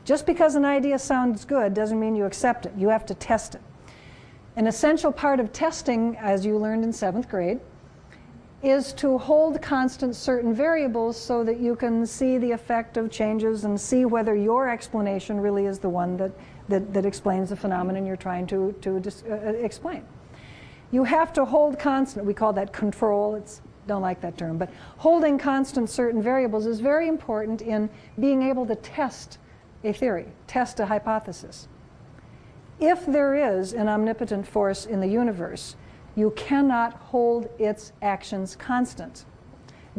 Just because an idea sounds good doesn't mean you accept it. You have to test it. An essential part of testing, as you learned in 7th grade, is to hold constant certain variables so that you can see the effect of changes and see whether your explanation really is the one that explains the phenomenon you're trying to explain. You have to hold constant, we call that control, don't like that term, but holding constant certain variables is very important in being able to test a theory, test a hypothesis. If there is an omnipotent force in the universe, you cannot hold its actions constant.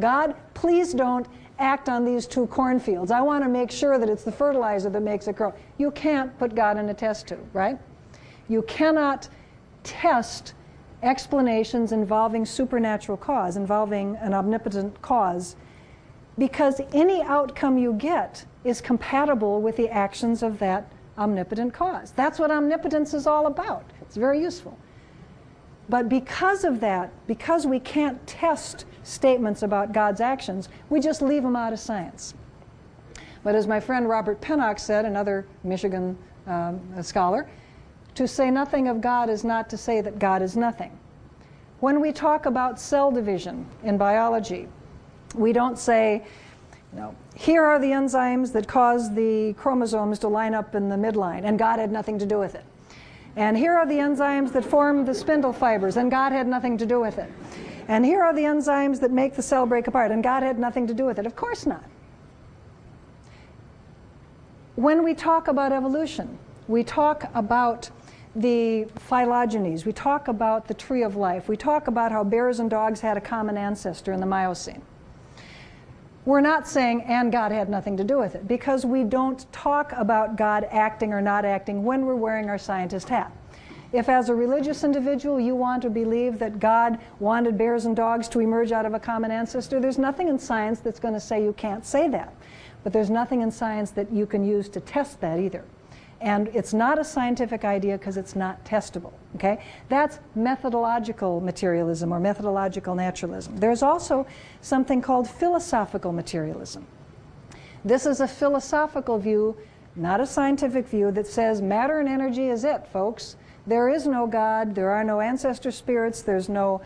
God, please don't act on these 2 cornfields. I want to make sure that it's the fertilizer that makes it grow. You can't put God in a test tube, right? You cannot test explanations involving supernatural cause, involving an omnipotent cause, because any outcome you get is compatible with the actions of that omnipotent cause. That's what omnipotence is all about. It's very useful. But because of that, because we can't test statements about God's actions, we just leave them out of science. But as my friend Robert Pennock said, another Michigan scholar, to say nothing of God is not to say that God is nothing. When we talk about cell division in biology, we don't say, here are the enzymes that cause the chromosomes to line up in the midline, and God had nothing to do with it. And here are the enzymes that form the spindle fibers, and God had nothing to do with it. And here are the enzymes that make the cell break apart, and God had nothing to do with it. Of course not. When we talk about evolution, we talk about the phylogenies, we talk about the tree of life, we talk about how bears and dogs had a common ancestor in the Miocene. We're not saying, and God had nothing to do with it, because we don't talk about God acting or not acting when we're wearing our scientist hat. If as a religious individual you want to believe that God wanted bears and dogs to emerge out of a common ancestor, there's nothing in science that's going to say you can't say that. But there's nothing in science that you can use to test that either. And it's not a scientific idea because it's not testable. Okay? That's methodological materialism or methodological naturalism. There's also something called philosophical materialism. This is a philosophical view, not a scientific view, that says matter and energy is it, folks. There is no God, there are no ancestor spirits, there's no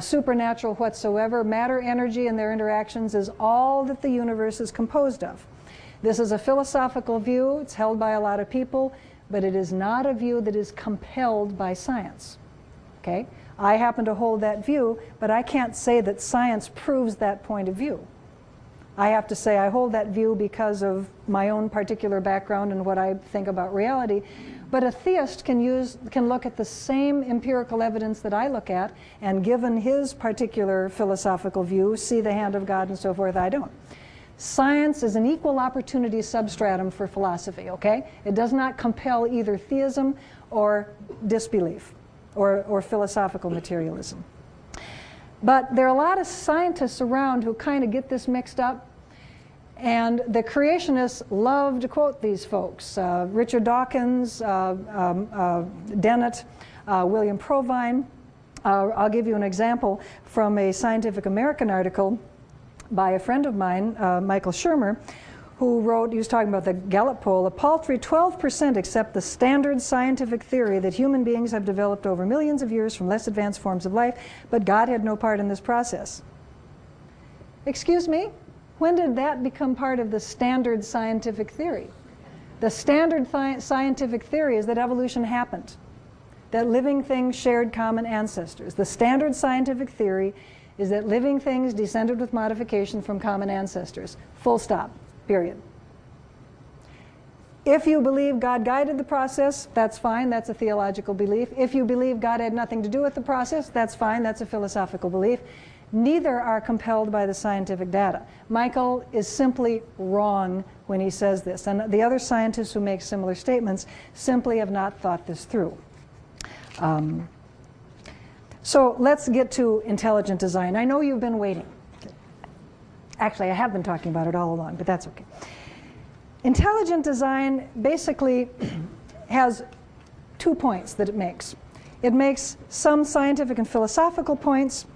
supernatural whatsoever. Matter, energy, and their interactions is all that the universe is composed of. This is a philosophical view. It's held by a lot of people, but it is not a view that is compelled by science. Okay? I happen to hold that view, but I can't say that science proves that point of view. I have to say I hold that view because of my own particular background and what I think about reality. But a theist can look at the same empirical evidence that I look at, and given his particular philosophical view, see the hand of God and so forth. I don't. Science is an equal opportunity substratum for philosophy, okay? It does not compel either theism or disbelief or philosophical materialism. But there are a lot of scientists around who kind of get this mixed up, and the creationists love to quote these folks. Richard Dawkins, Dennett, William Provine. I'll give you an example from a Scientific American article by a friend of mine, Michael Shermer, who wrote, he was talking about the Gallup poll, a paltry 12% accept the standard scientific theory that human beings have developed over millions of years from less advanced forms of life, but God had no part in this process. Excuse me? When did that become part of the standard scientific theory? The standard scientific theory is that evolution happened, that living things shared common ancestors. The standard scientific theory is that living things descended with modification from common ancestors. Full stop. Period. If you believe God guided the process, that's fine. That's a theological belief. If you believe God had nothing to do with the process, that's fine. That's a philosophical belief. Neither are compelled by the scientific data. Michael is simply wrong when he says this. And the other scientists who make similar statements simply have not thought this through. So let's get to intelligent design. I know you've been waiting. Actually, I have been talking about it all along, but that's okay. Intelligent design basically has 2 points that it makes. It makes some scientific and philosophical points,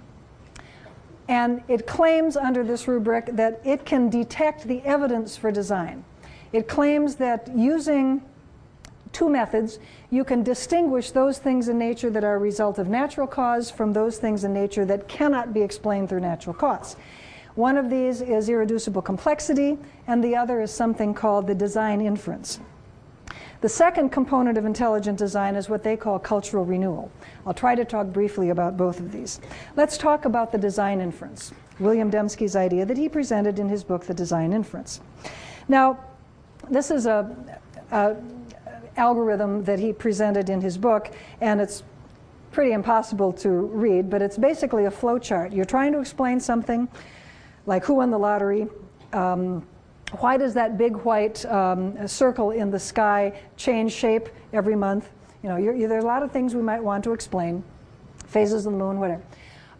and it claims under this rubric that it can detect the evidence for design. It claims that using two methods. You can distinguish those things in nature that are a result of natural cause from those things in nature that cannot be explained through natural cause. One of these is irreducible complexity, and the other is something called the design inference. The second component of intelligent design is what they call cultural renewal. I'll try to talk briefly about both of these. Let's talk about the design inference, William Dembski's idea that he presented in his book, The Design Inference. Now, this is a algorithm that he presented in his book, and it's pretty impossible to read, but it's basically a flow chart. You're trying to explain something like who won the lottery, why does that big white circle in the sky change shape every month? You know, there's a lot of things we might want to explain, phases of the moon, whatever.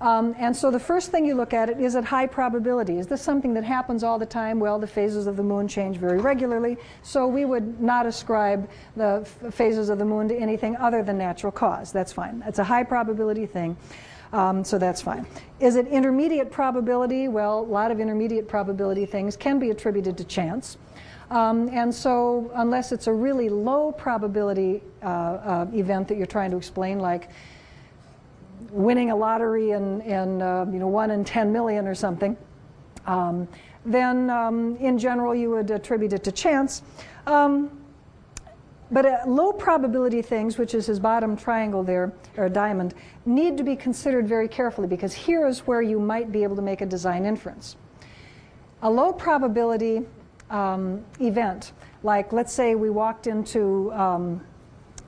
And so the first thing you look at it, is it high probability? Is this something that happens all the time? Well, the phases of the moon change very regularly, so we would not ascribe the phases of the moon to anything other than natural cause. That's fine. It's a high probability thing. So that's fine. Is it intermediate probability? Well, a lot of intermediate probability things can be attributed to chance. And so unless it's a really low probability event that you're trying to explain, like winning a lottery and 1 in 10 million or something, then in general you would attribute it to chance. But low probability things, which is his bottom triangle there, or diamond, need to be considered very carefully, because here is where you might be able to make a design inference. A low probability event, like let's say we walked into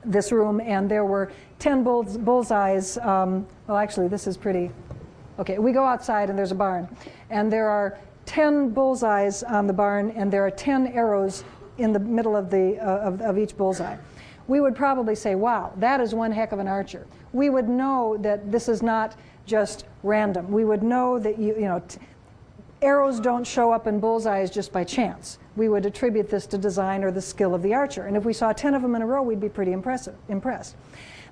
this room and there were 10 bullseyes. Well, actually, this is pretty... Okay, we go outside and there's a barn, and there are 10 bullseyes on the barn, and there are 10 arrows in the middle of each bullseye. We would probably say, wow, that is one heck of an archer. We would know that this is not just random. We would know that arrows don't show up in bullseyes just by chance. We would attribute this to design or the skill of the archer. And if we saw 10 of them in a row, we'd be pretty impressed.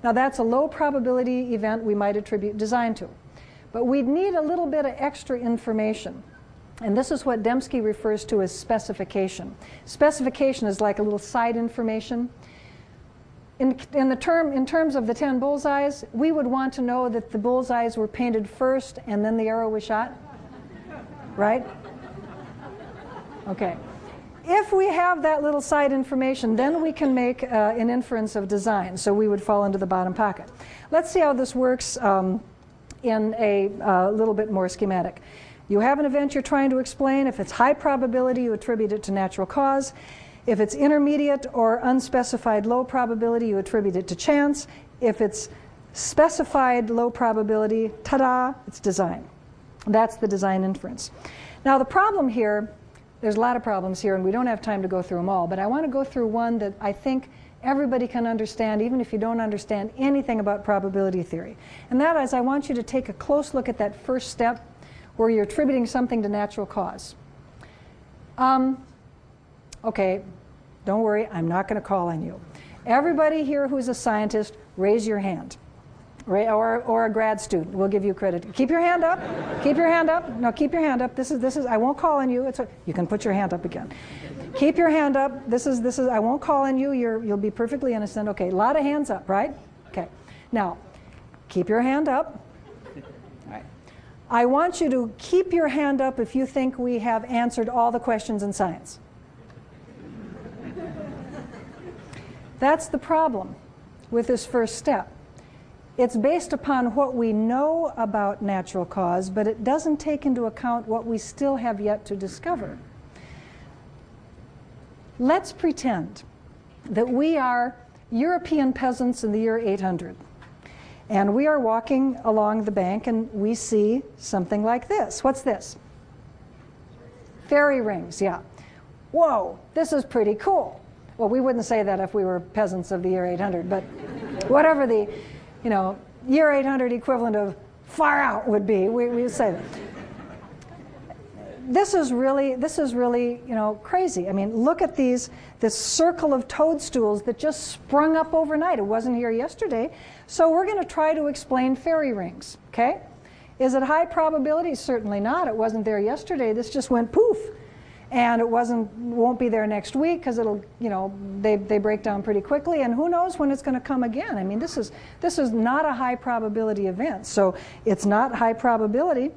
Now that's a low probability event we might attribute design to. But we'd need a little bit of extra information. And this is what Dembski refers to as specification. Specification is like a little side information. In terms of the 10 bullseyes, we would want to know that the bullseyes were painted first and then the arrow was shot, right? Okay. If we have that little side information, then we can make an inference of design. So we would fall into the bottom pocket. Let's see how this works in a little bit more schematic. You have an event you're trying to explain. If it's high probability, you attribute it to natural cause. If it's intermediate or unspecified low probability, you attribute it to chance. If it's specified low probability, ta-da, it's design. That's the design inference. Now the problem here, there's a lot of problems here, and we don't have time to go through them all, but I want to go through one that I think everybody can understand, even if you don't understand anything about probability theory. And that is, I want you to take a close look at that first step where you're attributing something to natural cause. Okay, don't worry, I'm not going to call on you. Everybody here who's a scientist, raise your hand. Or a grad student, we'll give you credit. Keep your hand up. Keep your hand up. No, keep your hand up. This is. I won't call on you. You can put your hand up again. Keep your hand up. This is. I won't call on you. You'll be perfectly innocent. Okay, a lot of hands up, right? Okay. Now, keep your hand up. All right. I want you to keep your hand up if you think we have answered all the questions in science. That's the problem with this first step. It's based upon what we know about natural cause, but it doesn't take into account what we still have yet to discover. Let's pretend that we are European peasants in the year 800. And we are walking along the bank and we see something like this. What's this? Fairy rings, yeah. Whoa, this is pretty cool. Well, we wouldn't say that if we were peasants of the year 800, but whatever the year 800 equivalent of far out would be, we would say that. This is really, crazy. I mean, look at this circle of toadstools that just sprung up overnight. It wasn't here yesterday. So we're going to try to explain fairy rings, okay? Is it high probability? Certainly not. It wasn't there yesterday. This just went poof. and it won't be there next week because it'll, they break down pretty quickly, and who knows when it's going to come again. I mean, this is not a high probability event, so it's not high probability.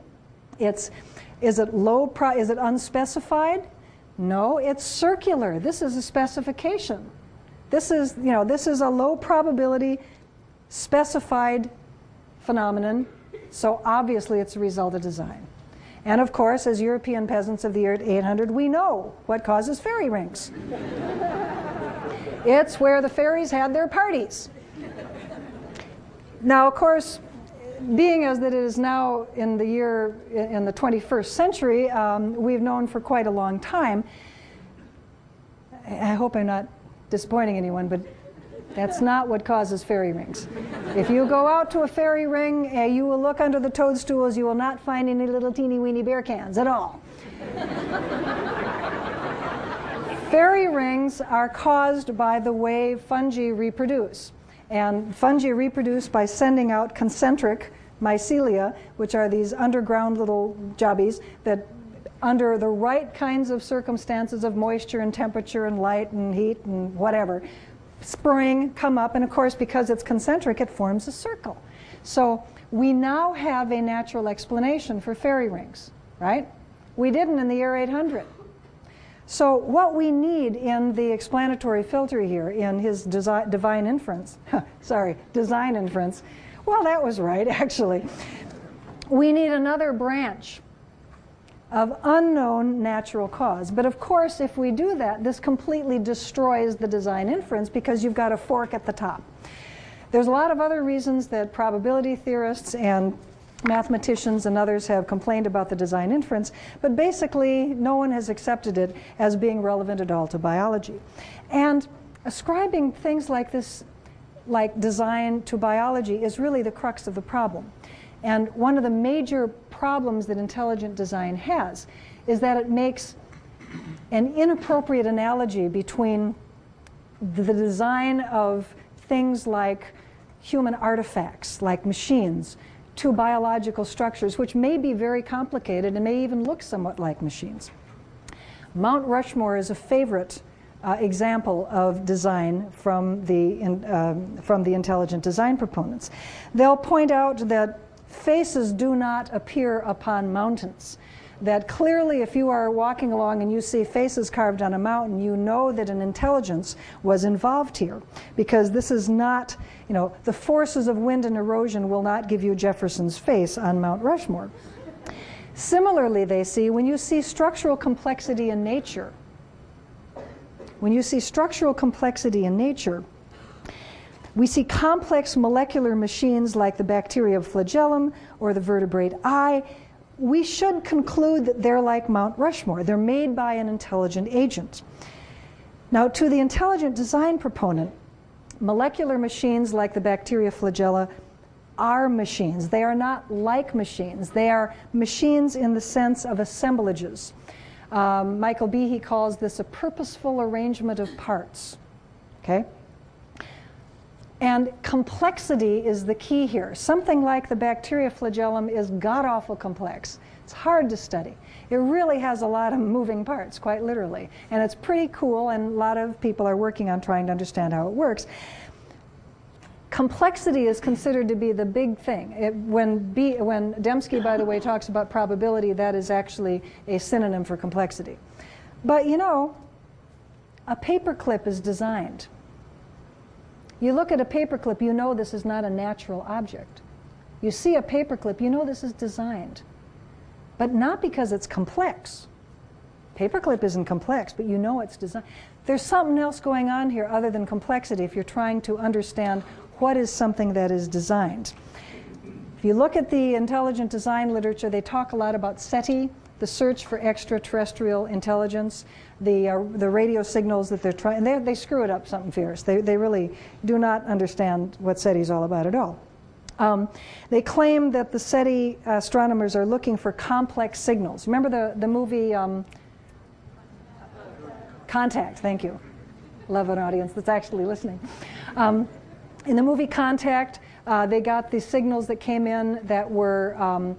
Is it unspecified? No, it's circular. This is a specification. This is a low probability specified phenomenon, so obviously it's a result of design. And of course, as European peasants of the year 800, we know what causes fairy rings. It's where the fairies had their parties. Now, of course, being as that it is now in the 21st century, we've known for quite a long time. I hope I'm not disappointing anyone, but that's not what causes fairy rings. If you go out to a fairy ring, you will look under the toadstools, you will not find any little teeny weeny beer cans at all. Fairy rings are caused by the way fungi reproduce. And fungi reproduce by sending out concentric mycelia, which are these underground little jobbies that under the right kinds of circumstances of moisture and temperature and light and heat and whatever, spring, come up, and of course because it's concentric it forms a circle. So we now have a natural explanation for fairy rings, right? We didn't in the year 800. So what we need in the explanatory filter here in his design inference, well, that was right actually. We need another branch of unknown natural cause. But of course, if we do that, this completely destroys the design inference because you've got a fork at the top. There's a lot of other reasons that probability theorists and mathematicians and others have complained about the design inference, but basically no one has accepted it as being relevant at all to biology. And ascribing things like this, like design to biology, is really the crux of the problem. And one of the major problems that intelligent design has is that it makes an inappropriate analogy between the design of things like human artifacts, like machines, to biological structures, which may be very complicated and may even look somewhat like machines. Mount Rushmore is a favorite example of design from the intelligent design proponents. They'll point out that faces do not appear upon mountains. That clearly if you are walking along and you see faces carved on a mountain, you know that an intelligence was involved here. Because this is not, the forces of wind and erosion will not give you Jefferson's face on Mount Rushmore. Similarly, they see, when you see structural complexity in nature, we see complex molecular machines like the bacteria flagellum or the vertebrate eye. We should conclude that they're like Mount Rushmore. They're made by an intelligent agent. Now, to the intelligent design proponent, molecular machines like the bacteria flagella are machines. They are not like machines. They are machines in the sense of assemblages. Michael Behe calls this a purposeful arrangement of parts. Okay? And complexity is the key here. Something like the bacteria flagellum is god-awful complex. It's hard to study. It really has a lot of moving parts, quite literally. And it's pretty cool, and a lot of people are working on trying to understand how it works. Complexity is considered to be the big thing. When Dembski, by the way, talks about probability, that is actually a synonym for complexity. But a paperclip is designed. You look at a paperclip, you know this is not a natural object. You see a paperclip, you know this is designed. But not because it's complex. Paperclip isn't complex, but you know it's designed. There's something else going on here other than complexity if you're trying to understand what is something that is designed. If you look at the intelligent design literature, they talk a lot about SETI, the search for extraterrestrial intelligence, the radio signals that they're trying, and they screw it up something fierce. They really do not understand what SETI is all about at all. They claim that the SETI astronomers are looking for complex signals. Remember the movie Contact? Thank you. Love an audience that's actually listening. In the movie Contact, they got the signals that came in that were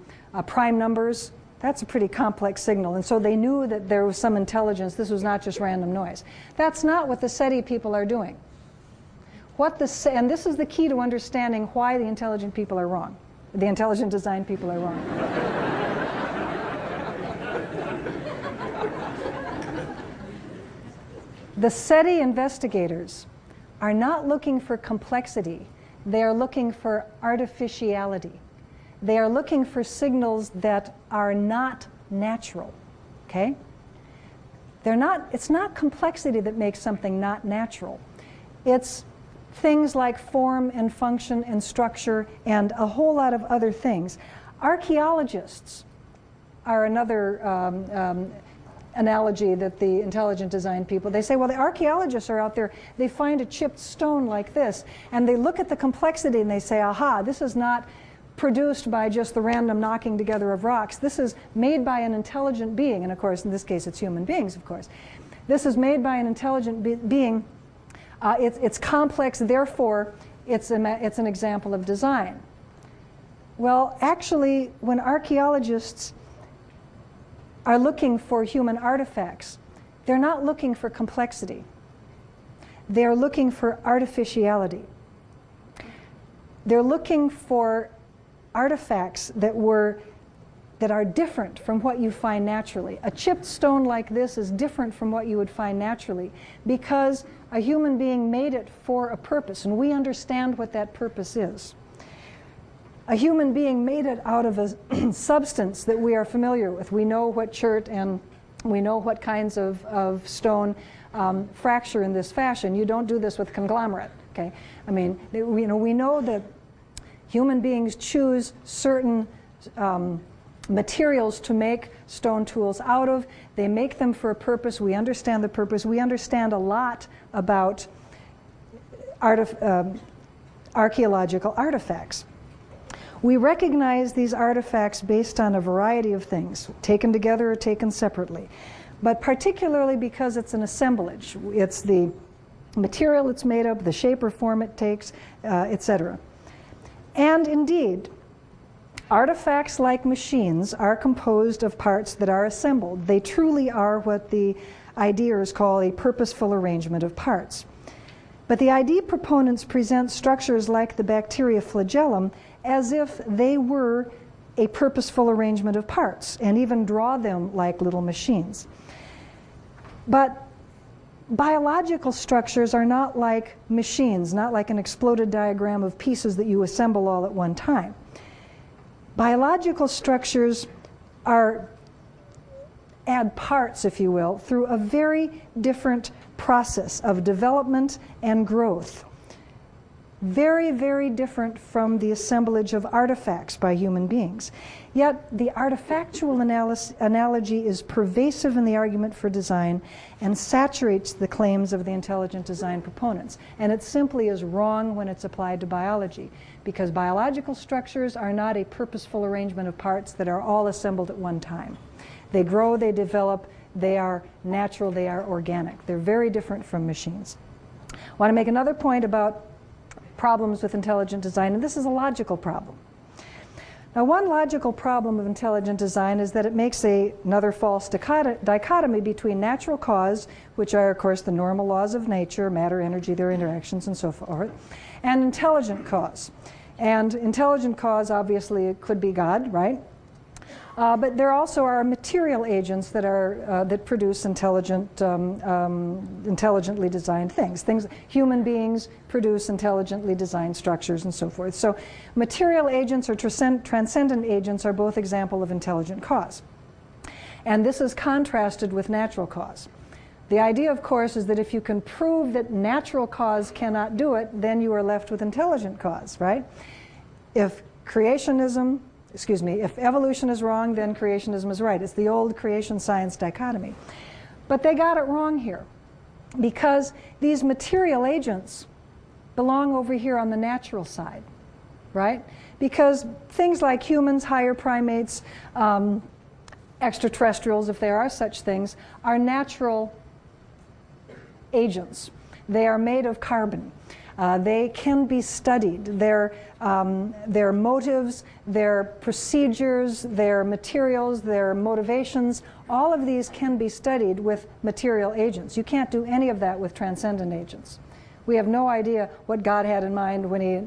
prime numbers. That's a pretty complex signal. And so they knew that there was some intelligence. This was not just random noise. That's not what the SETI people are doing. And this is the key to understanding why the intelligent people are wrong. The intelligent design people are wrong. The SETI investigators are not looking for complexity. They are looking for artificiality. They are looking for signals that are not natural, okay? It's not complexity that makes something not natural. It's things like form and function and structure and a whole lot of other things. Archaeologists are another analogy that the intelligent design people, they say, well, the archaeologists are out there, they find a chipped stone like this, and they look at the complexity and they say, aha, this is not produced by just the random knocking together of rocks. This is made by an intelligent being, and of course, in this case, it's human beings, of course. This is made by an intelligent being. It's complex, therefore, it's an example of design. Well, actually, when archaeologists are looking for human artifacts, they're not looking for complexity. They're looking for artificiality. They're looking for artifacts that are different from what you find naturally. A chipped stone like this is different from what you would find naturally because a human being made it for a purpose, and we understand what that purpose is. A human being made it out of a substance that we are familiar with. We know what chert and we know what kinds of stone fracture in this fashion. You don't do this with conglomerate, okay? I mean, we know that human beings choose certain materials to make stone tools out of. They make them for a purpose. We understand the purpose. We understand a lot about archaeological artifacts. We recognize these artifacts based on a variety of things, taken together or taken separately, but particularly because it's an assemblage. It's the material it's made of, the shape or form it takes, etc. And indeed, artifacts like machines are composed of parts that are assembled. They truly are what the ideas call a purposeful arrangement of parts. But the idea proponents present structures like the bacteria flagellum as if they were a purposeful arrangement of parts, and even draw them like little machines. But biological structures are not like machines, not like an exploded diagram of pieces that you assemble all at one time. Biological structures add parts, if you will, through a very different process of development and growth. Very, very different from the assemblage of artifacts by human beings. Yet the artifactual analogy is pervasive in the argument for design and saturates the claims of the intelligent design proponents. And it simply is wrong when it's applied to biology, because biological structures are not a purposeful arrangement of parts that are all assembled at one time. They grow, they develop, they are natural, they are organic. They're very different from machines. I want to make another point about problems with intelligent design, and this is a logical problem. Now, one logical problem of intelligent design is that it makes another false dichotomy between natural cause, which are, of course, the normal laws of nature, matter, energy, their interactions, and so forth, and intelligent cause. And intelligent cause, obviously, it could be God, right? But there also are material agents that produce intelligently designed things. Human beings produce intelligently designed structures and so forth. So material agents or transcendent agents are both examples of intelligent cause. And this is contrasted with natural cause. The idea, of course, is that if you can prove that natural cause cannot do it, then you are left with intelligent cause, right? If evolution is wrong, then creationism is right. It's the old creation-science dichotomy. But they got it wrong here, because these material agents belong over here on the natural side, right? Because things like humans, higher primates, extraterrestrials, if there are such things, are natural agents. They are made of carbon. They can be studied. Their motives, their procedures, their materials, their motivations, all of these can be studied with material agents. You can't do any of that with transcendent agents. We have no idea what God had in mind when he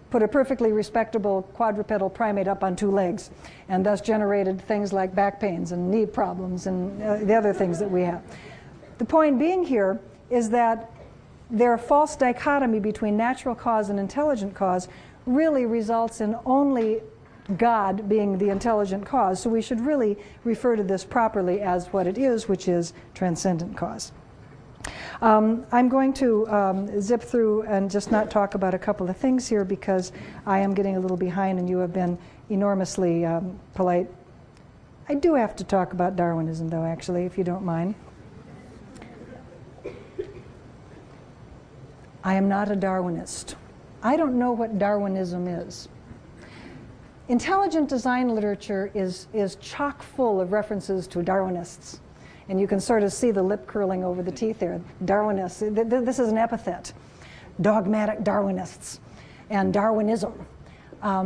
put a perfectly respectable quadrupedal primate up on 2 legs and thus generated things like back pains and knee problems and the other things that we have. The point being here is that their false dichotomy between natural cause and intelligent cause really results in only God being the intelligent cause. So we should really refer to this properly as what it is, which is transcendent cause. I'm going to zip through and just not talk about a couple of things here because I am getting a little behind and you have been enormously polite. I do have to talk about Darwinism, though, actually, if you don't mind. I am not a Darwinist. I don't know what Darwinism is. Intelligent design literature is chock full of references to Darwinists. And you can sort of see the lip curling over the teeth there. Darwinists, this is an epithet. Dogmatic Darwinists and Darwinism. I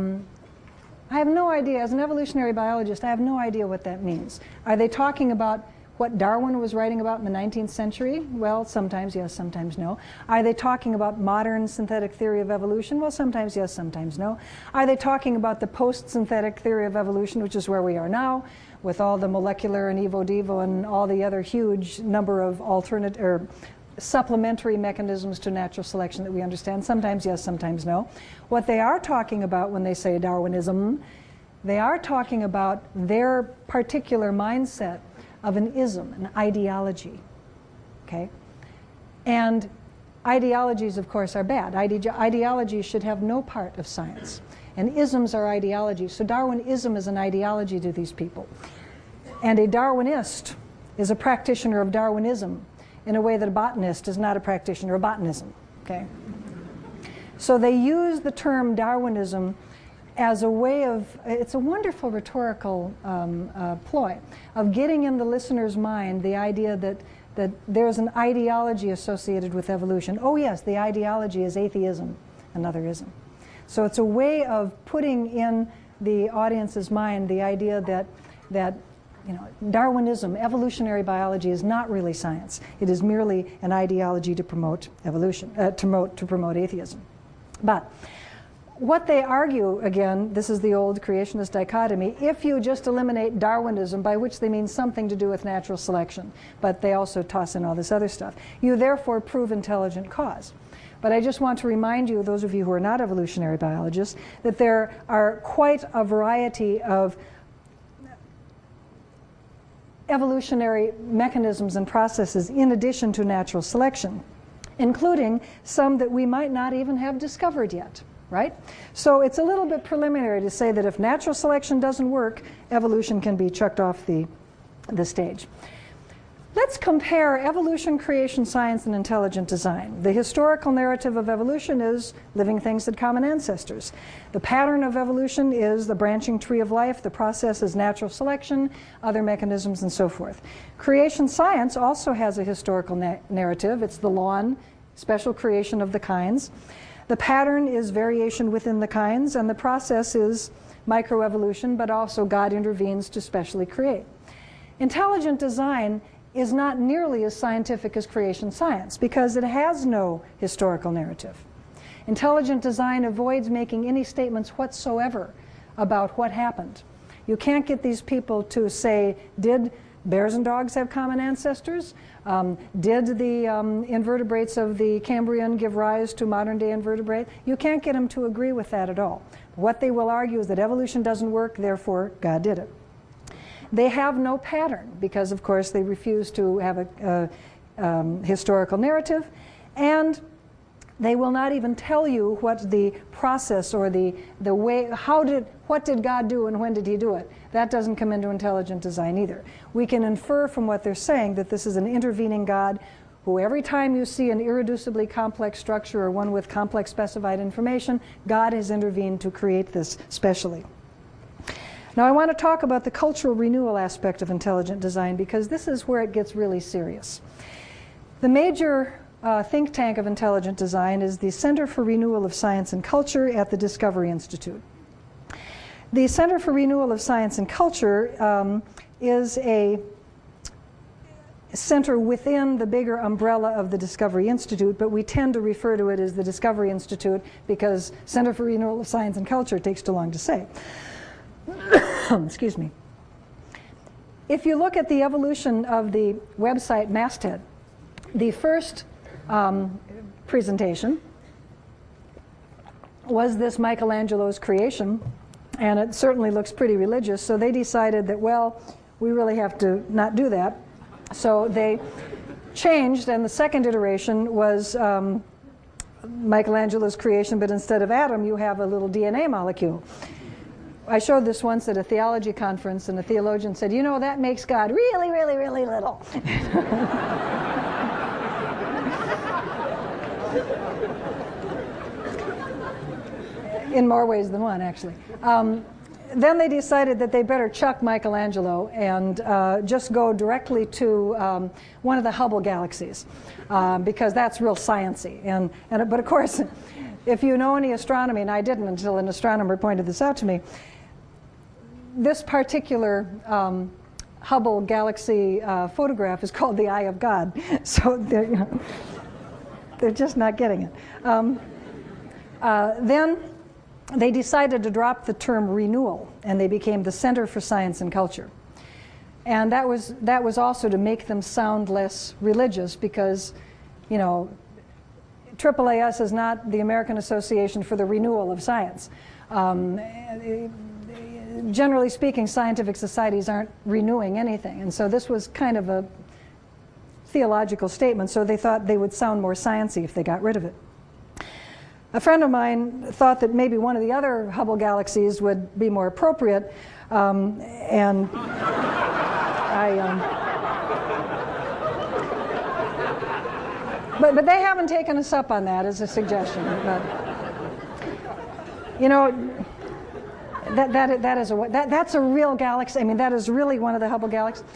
have no idea, as an evolutionary biologist, I have no idea what that means. Are they talking about what Darwin was writing about in the 19th century? Well, sometimes yes, sometimes no. Are they talking about modern synthetic theory of evolution? Well, sometimes yes, sometimes no. Are they talking about the post-synthetic theory of evolution, which is where we are now, with all the molecular and evo-devo and all the other huge number of alternate or supplementary mechanisms to natural selection that we understand? Sometimes yes, sometimes no. What they are talking about when they say Darwinism, they are talking about their particular mindset of an ism, an ideology, okay? And ideologies, of course, are bad. Ideologies should have no part of science. And isms are ideologies. So Darwinism is an ideology to these people. And a Darwinist is a practitioner of Darwinism in a way that a botanist is not a practitioner of botanism, okay? So they use the term Darwinism as a way of, it's a wonderful rhetorical ploy of getting in the listener's mind the idea that there's an ideology associated with evolution. Oh yes, the ideology is atheism, another ism. So it's a way of putting in the audience's mind the idea that Darwinism, evolutionary biology, is not really science. It is merely an ideology to promote evolution, to promote atheism. But what they argue, again, this is the old creationist dichotomy, if you just eliminate Darwinism, by which they mean something to do with natural selection, but they also toss in all this other stuff, you therefore prove intelligent cause. But I just want to remind you, those of you who are not evolutionary biologists, that there are quite a variety of evolutionary mechanisms and processes in addition to natural selection, including some that we might not even have discovered yet. Right? So it's a little bit preliminary to say that if natural selection doesn't work, evolution can be chucked off the stage. Let's compare evolution, creation science, and intelligent design. The historical narrative of evolution is living things had common ancestors. The pattern of evolution is the branching tree of life. The process is natural selection, other mechanisms, and so forth. Creation science also has a historical narrative. It's the lawn, special creation of the kinds. The pattern is variation within the kinds, and the process is microevolution, but also God intervenes to specially create. Intelligent design is not nearly as scientific as creation science because it has no historical narrative. Intelligent design avoids making any statements whatsoever about what happened. You can't get these people to say, did bears and dogs have common ancestors? Did the invertebrates of the Cambrian give rise to modern-day invertebrates? You can't get them to agree with that at all. What they will argue is that evolution doesn't work, therefore God did it. They have no pattern because, of course, they refuse to have a historical narrative, and they will not even tell you what the process or the way, what did God do and when did he do it? That doesn't come into intelligent design either. We can infer from what they're saying that this is an intervening God who every time you see an irreducibly complex structure or one with complex specified information, God has intervened to create this specially. Now I want to talk about the cultural renewal aspect of intelligent design because this is where it gets really serious. The major think tank of intelligent design is the Center for Renewal of Science and Culture at the Discovery Institute. The Center for Renewal of Science and Culture is a center within the bigger umbrella of the Discovery Institute, but we tend to refer to it as the Discovery Institute because Center for Renewal of Science and Culture takes too long to say. Excuse me. If you look at the evolution of the website Masthead, the first presentation was this Michelangelo's creation, and it certainly looks pretty religious, so they decided that, well, we really have to not do that. So they changed, and the second iteration was Michelangelo's creation, but instead of atom, you have a little DNA molecule. I showed this once at a theology conference, and a theologian said, you know, that makes God really, really, really little. In more ways than one, actually. Then they decided that they better chuck Michelangelo and just go directly to one of the Hubble galaxies, because that's real science-y. But of course, if you know any astronomy, and I didn't until an astronomer pointed this out to me, this particular Hubble galaxy photograph is called the Eye of God. So they're just not getting it. Then they decided to drop the term renewal, and they became the Center for Science and Culture. And that was also to make them sound less religious, because, you know, AAAS is not the American Association for the Renewal of Science. Generally speaking, scientific societies aren't renewing anything, and so this was kind of a theological statement, so they thought they would sound more sciencey if they got rid of it. A friend of mine thought that maybe one of the other Hubble galaxies would be more appropriate, and but they haven't taken us up on that as a suggestion. But you know, that's a real galaxy. I mean, that is really one of the Hubble galaxies.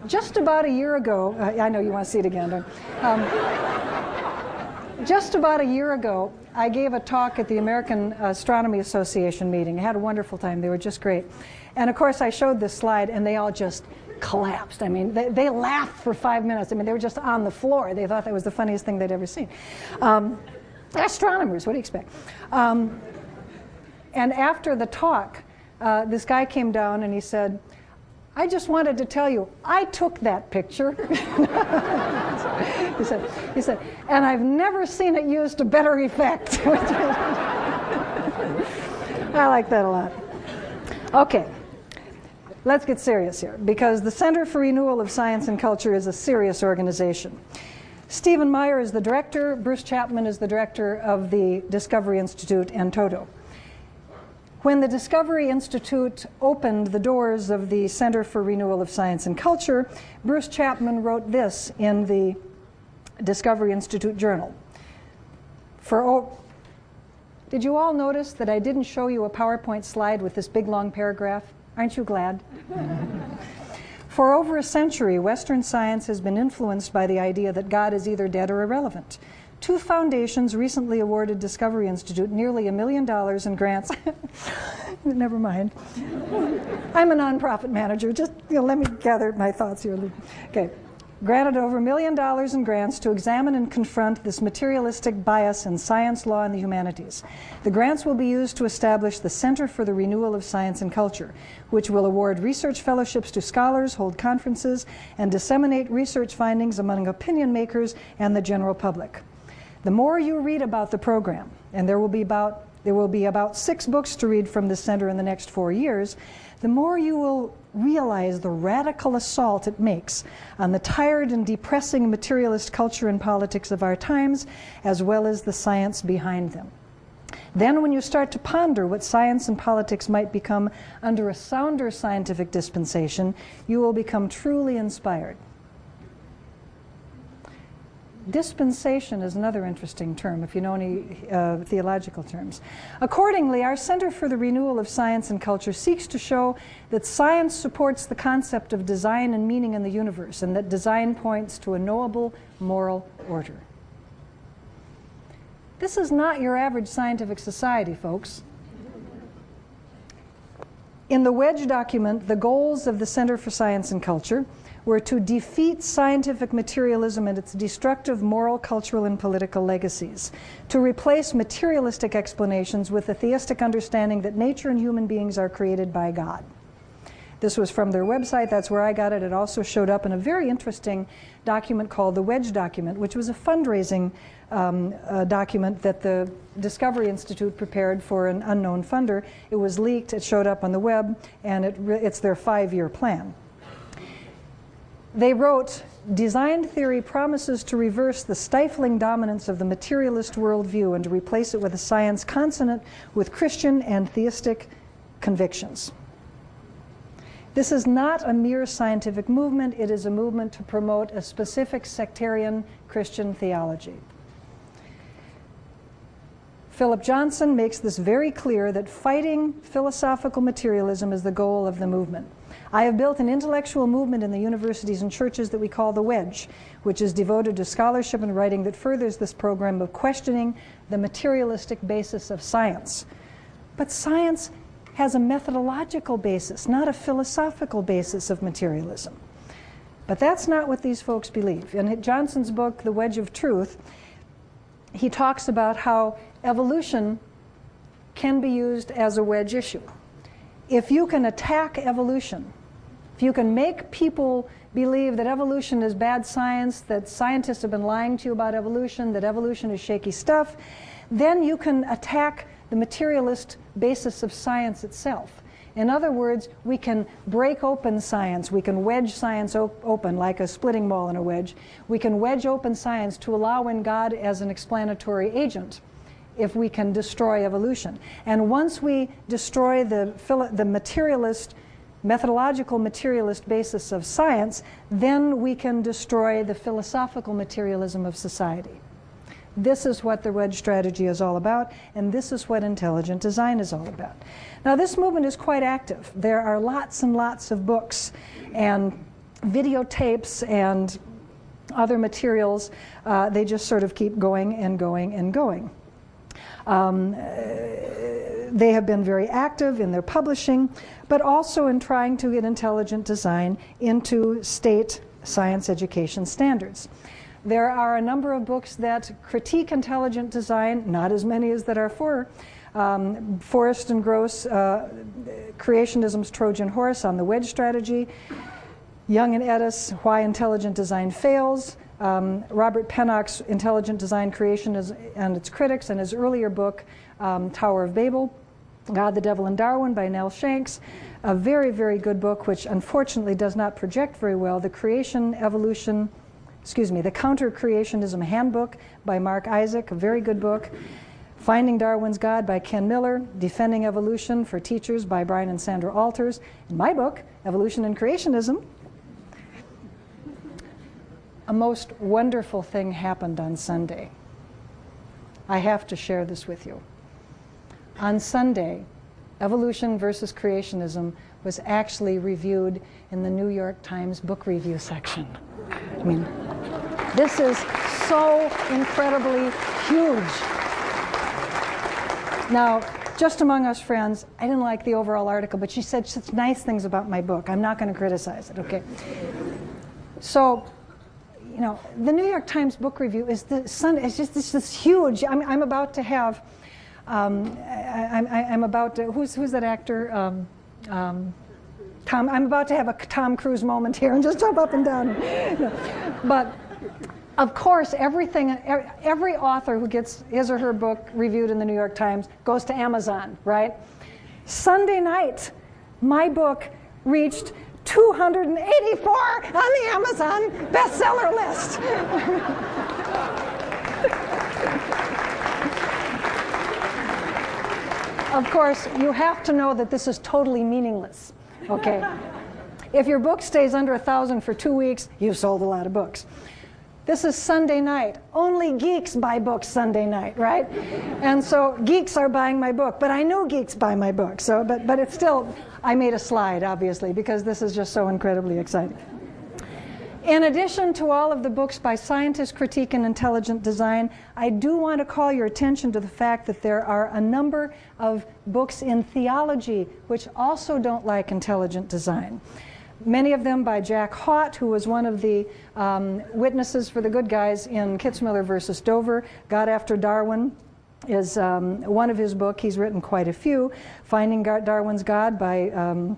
Just about a year ago, I know you want to see it again, don't you? Just about a year ago, I gave a talk at the American Astronomy Association meeting. I had a wonderful time. They were just great. And of course, I showed this slide, and they all just collapsed. I mean, they laughed for 5 minutes. I mean, they were just on the floor. They thought that was the funniest thing they'd ever seen. Astronomers, what do you expect? And after the talk, this guy came down, and he said, I just wanted to tell you, I took that picture. he said, and I've never seen it used to better effect. I like that a lot. Okay, let's get serious here, because the Center for Renewal of Science and Culture is a serious organization. Stephen Meyer is the director. Bruce Chapman is the director of the Discovery Institute and Toto. When the Discovery Institute opened the doors of the Center for Renewal of Science and Culture, Bruce Chapman wrote this in the Discovery Institute Journal. Did you all notice that I didn't show you a PowerPoint slide with this big long paragraph? Aren't you glad? For over a century, Western science has been influenced by the idea that God is either dead or irrelevant. Two foundations recently awarded Discovery Institute nearly $1 million in grants. Never mind. I'm a nonprofit manager. Just let me gather my thoughts here. Okay. Granted over $1 million in grants to examine and confront this materialistic bias in science, law, and the humanities. The grants will be used to establish the Center for the Renewal of Science and Culture, which will award research fellowships to scholars, hold conferences, and disseminate research findings among opinion makers and the general public. The more you read about the program, and there will be about 6 books to read from this center in the next 4 years, the more you will realize the radical assault it makes on the tired and depressing materialist culture and politics of our times, as well as the science behind them. Then when you start to ponder what science and politics might become under a sounder scientific dispensation, you will become truly inspired. Dispensation is another interesting term, if you know any theological terms. Accordingly, our Center for the Renewal of Science and Culture seeks to show that science supports the concept of design and meaning in the universe, and that design points to a knowable moral order. This is not your average scientific society, folks. In the Wedge document, the goals of the Center for Science and Culture were to defeat scientific materialism and its destructive moral, cultural, and political legacies, to replace materialistic explanations with the theistic understanding that nature and human beings are created by God. This was from their website. That's where I got it. It also showed up in a very interesting document called the Wedge document, which was a fundraising document that the Discovery Institute prepared for an unknown funder. It was leaked, it showed up on the web, and it's their 5-year plan. They wrote, design theory promises to reverse the stifling dominance of the materialist worldview and to replace it with a science consonant with Christian and theistic convictions. This is not a mere scientific movement. It is a movement to promote a specific sectarian Christian theology. Philip Johnson makes this very clear, that fighting philosophical materialism is the goal of the movement. I have built an intellectual movement in the universities and churches that we call the Wedge, which is devoted to scholarship and writing that furthers this program of questioning the materialistic basis of science. But science has a methodological basis, not a philosophical basis of materialism. But that's not what these folks believe. In Johnson's book, The Wedge of Truth, he talks about how evolution can be used as a wedge issue. If you can attack evolution, if you can make people believe that evolution is bad science, that scientists have been lying to you about evolution, that evolution is shaky stuff, then you can attack the materialist basis of science itself. In other words, we can break open science. We can wedge science open like a splitting ball in a wedge. We can wedge open science to allow in God as an explanatory agent if we can destroy evolution. And once we destroy the materialist, methodological materialist basis of science, then we can destroy the philosophical materialism of society. This is what the wedge strategy is all about, and this is what intelligent design is all about. Now, this movement is quite active. There are lots and lots of books and videotapes and other materials. They just sort of keep going and going and going. They have been very active in their publishing, but also in trying to get intelligent design into state science education standards. There are a number of books that critique intelligent design, not as many as that are for. Forrest and Gross, Creationism's Trojan Horse on the Wedge Strategy. Young and Edis, Why Intelligent Design Fails. Robert Pennock's Intelligent Design, Creation and Its Critics, and his earlier book, Tower of Babel. God, the Devil, and Darwin by Nell Shanks. A very, very good book, which unfortunately does not project very well. The Counter-Creationism Handbook by Mark Isaac, a very good book. Finding Darwin's God by Ken Miller. Defending Evolution for Teachers by Brian and Sandra Alters. In my book, Evolution and Creationism. A most wonderful thing happened on Sunday. I have to share this with you. On Sunday, Evolution versus Creationism was actually reviewed in the New York Times book review section. I mean, this is so incredibly huge. Now, just among us friends, I didn't like the overall article, but she said such nice things about my book. I'm not going to criticize it, okay? So, you know, the New York Times book review is it's just this huge. I'm about to have. I'm about to. Who's that actor? Tom. I'm about to have a Tom Cruise moment here and just jump up and down. But of course, every author who gets his or her book reviewed in the New York Times goes to Amazon, right? Sunday night, my book reached 284 on the Amazon bestseller list. Of course, you have to know that this is totally meaningless, okay? If your book stays under 1,000 for 2 weeks, you've sold a lot of books. This is Sunday night. Only geeks buy books Sunday night, right? And so geeks are buying my book, but I know geeks buy my book. So, but it's still, I made a slide, obviously, because this is just so incredibly exciting. In addition to all of the books by scientists critiquing intelligent design, I do want to call your attention to the fact that there are a number of books in theology which also don't like intelligent design. Many of them by Jack Haught, who was one of the witnesses for the good guys in Kitzmiller versus Dover. God After Darwin is one of his books. He's written quite a few. Finding Darwin's God by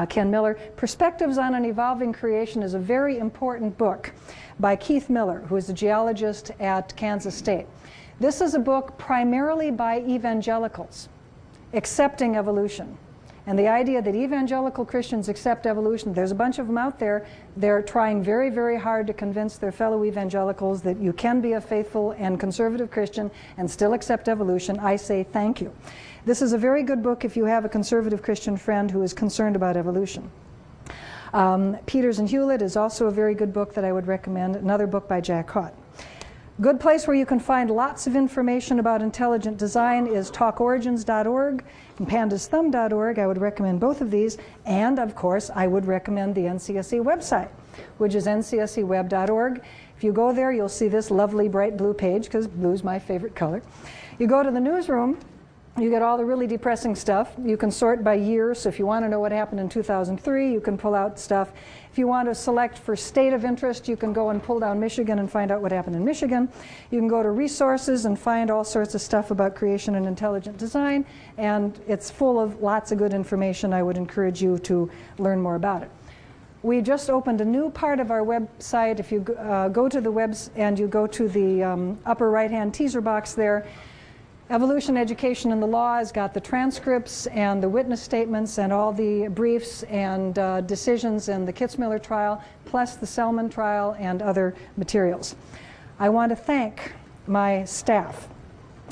Ken Miller. Perspectives on an Evolving Creation is a very important book by Keith Miller, who is a geologist at Kansas State. This is a book primarily by evangelicals accepting evolution. And the idea that evangelical Christians accept evolution, there's a bunch of them out there. They're trying very, very hard to convince their fellow evangelicals that you can be a faithful and conservative Christian and still accept evolution. I say thank you. This is a very good book if you have a conservative Christian friend who is concerned about evolution. Peters and Hewlett is also a very good book that I would recommend, another book by Jack Haught. Good place where you can find lots of information about intelligent design is talkorigins.org and pandasthumb.org. I would recommend both of these. And, of course, I would recommend the NCSE website, which is ncseweb.org. If you go there, you'll see this lovely bright blue page, because blue is my favorite color. You go to the newsroom, you get all the really depressing stuff. You can sort by year, so if you want to know what happened in 2003, you can pull out stuff. If you want to select for state of interest, you can go and pull down Michigan and find out what happened in Michigan. You can go to resources and find all sorts of stuff about creation and intelligent design, and it's full of lots of good information. I would encourage you to learn more about it. We just opened a new part of our website. If you go to the webs and you go to the upper right-hand teaser box there, Evolution, Education, and the Law has got the transcripts and the witness statements and all the briefs and decisions in the Kitzmiller trial, plus the Selman trial and other materials. I want to thank my staff,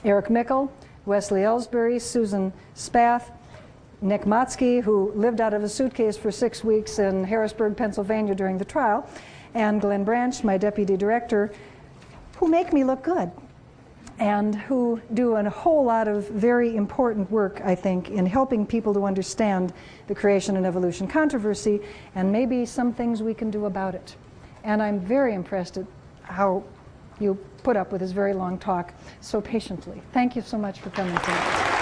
Eric Mickle, Wesley Ellsbury, Susan Spath, Nick Motzke, who lived out of a suitcase for 6 weeks in Harrisburg, Pennsylvania during the trial, and Glenn Branch, my deputy director, who make me look good, and who do a whole lot of very important work, I think, in helping people to understand the creation and evolution controversy, and maybe some things we can do about it. And I'm very impressed at how you put up with this very long talk so patiently. Thank you so much for coming tonight.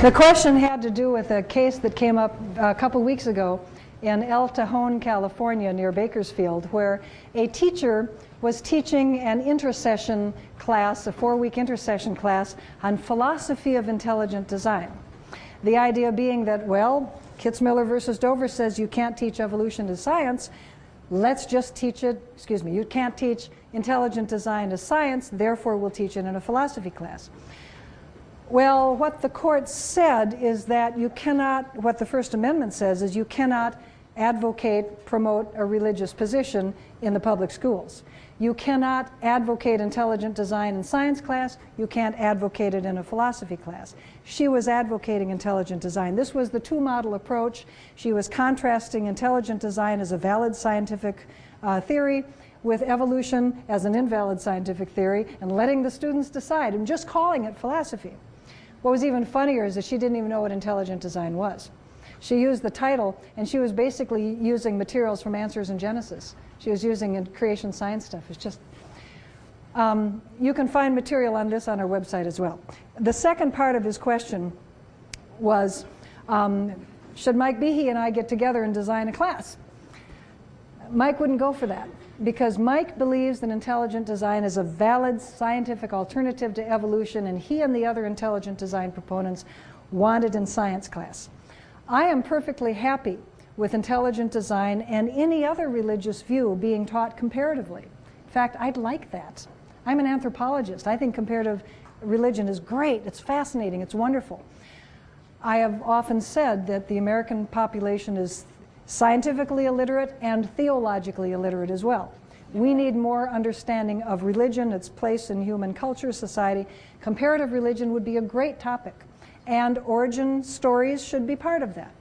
The question had to do with a case that came up a couple weeks ago in El Cajon, California, near Bakersfield, where a teacher was teaching an intercession class, a 4-week intercession class, on philosophy of intelligent design. The idea being that, well, Kitzmiller versus Dover says you can't teach evolution as science. Let's just teach it, you can't teach intelligent design as science, therefore we'll teach it in a philosophy class. Well, what the court said is that you cannot, what the First Amendment says is you cannot advocate, promote a religious position in the public schools. You cannot advocate intelligent design in science class. You can't advocate it in a philosophy class. She was advocating intelligent design. This was the two-model approach. She was contrasting intelligent design as a valid scientific theory with evolution as an invalid scientific theory, and letting the students decide and just calling it philosophy. What was even funnier is that she didn't even know what intelligent design was. She used the title, and she was basically using materials from Answers in Genesis. She was using creation science stuff. It's just, you can find material on this on our website as well. The second part of his question was, should Mike Behe and I get together and design a class? Mike wouldn't go for that, because Mike believes that intelligent design is a valid scientific alternative to evolution, and he and the other intelligent design proponents want it in science class. I am perfectly happy with intelligent design and any other religious view being taught comparatively. In fact, I'd like that. I'm an anthropologist. I think comparative religion is great. It's fascinating. It's wonderful. I have often said that the American population is scientifically illiterate and theologically illiterate as well. We need more understanding of religion, its place in human culture, society. Comparative religion would be a great topic, and origin stories should be part of that.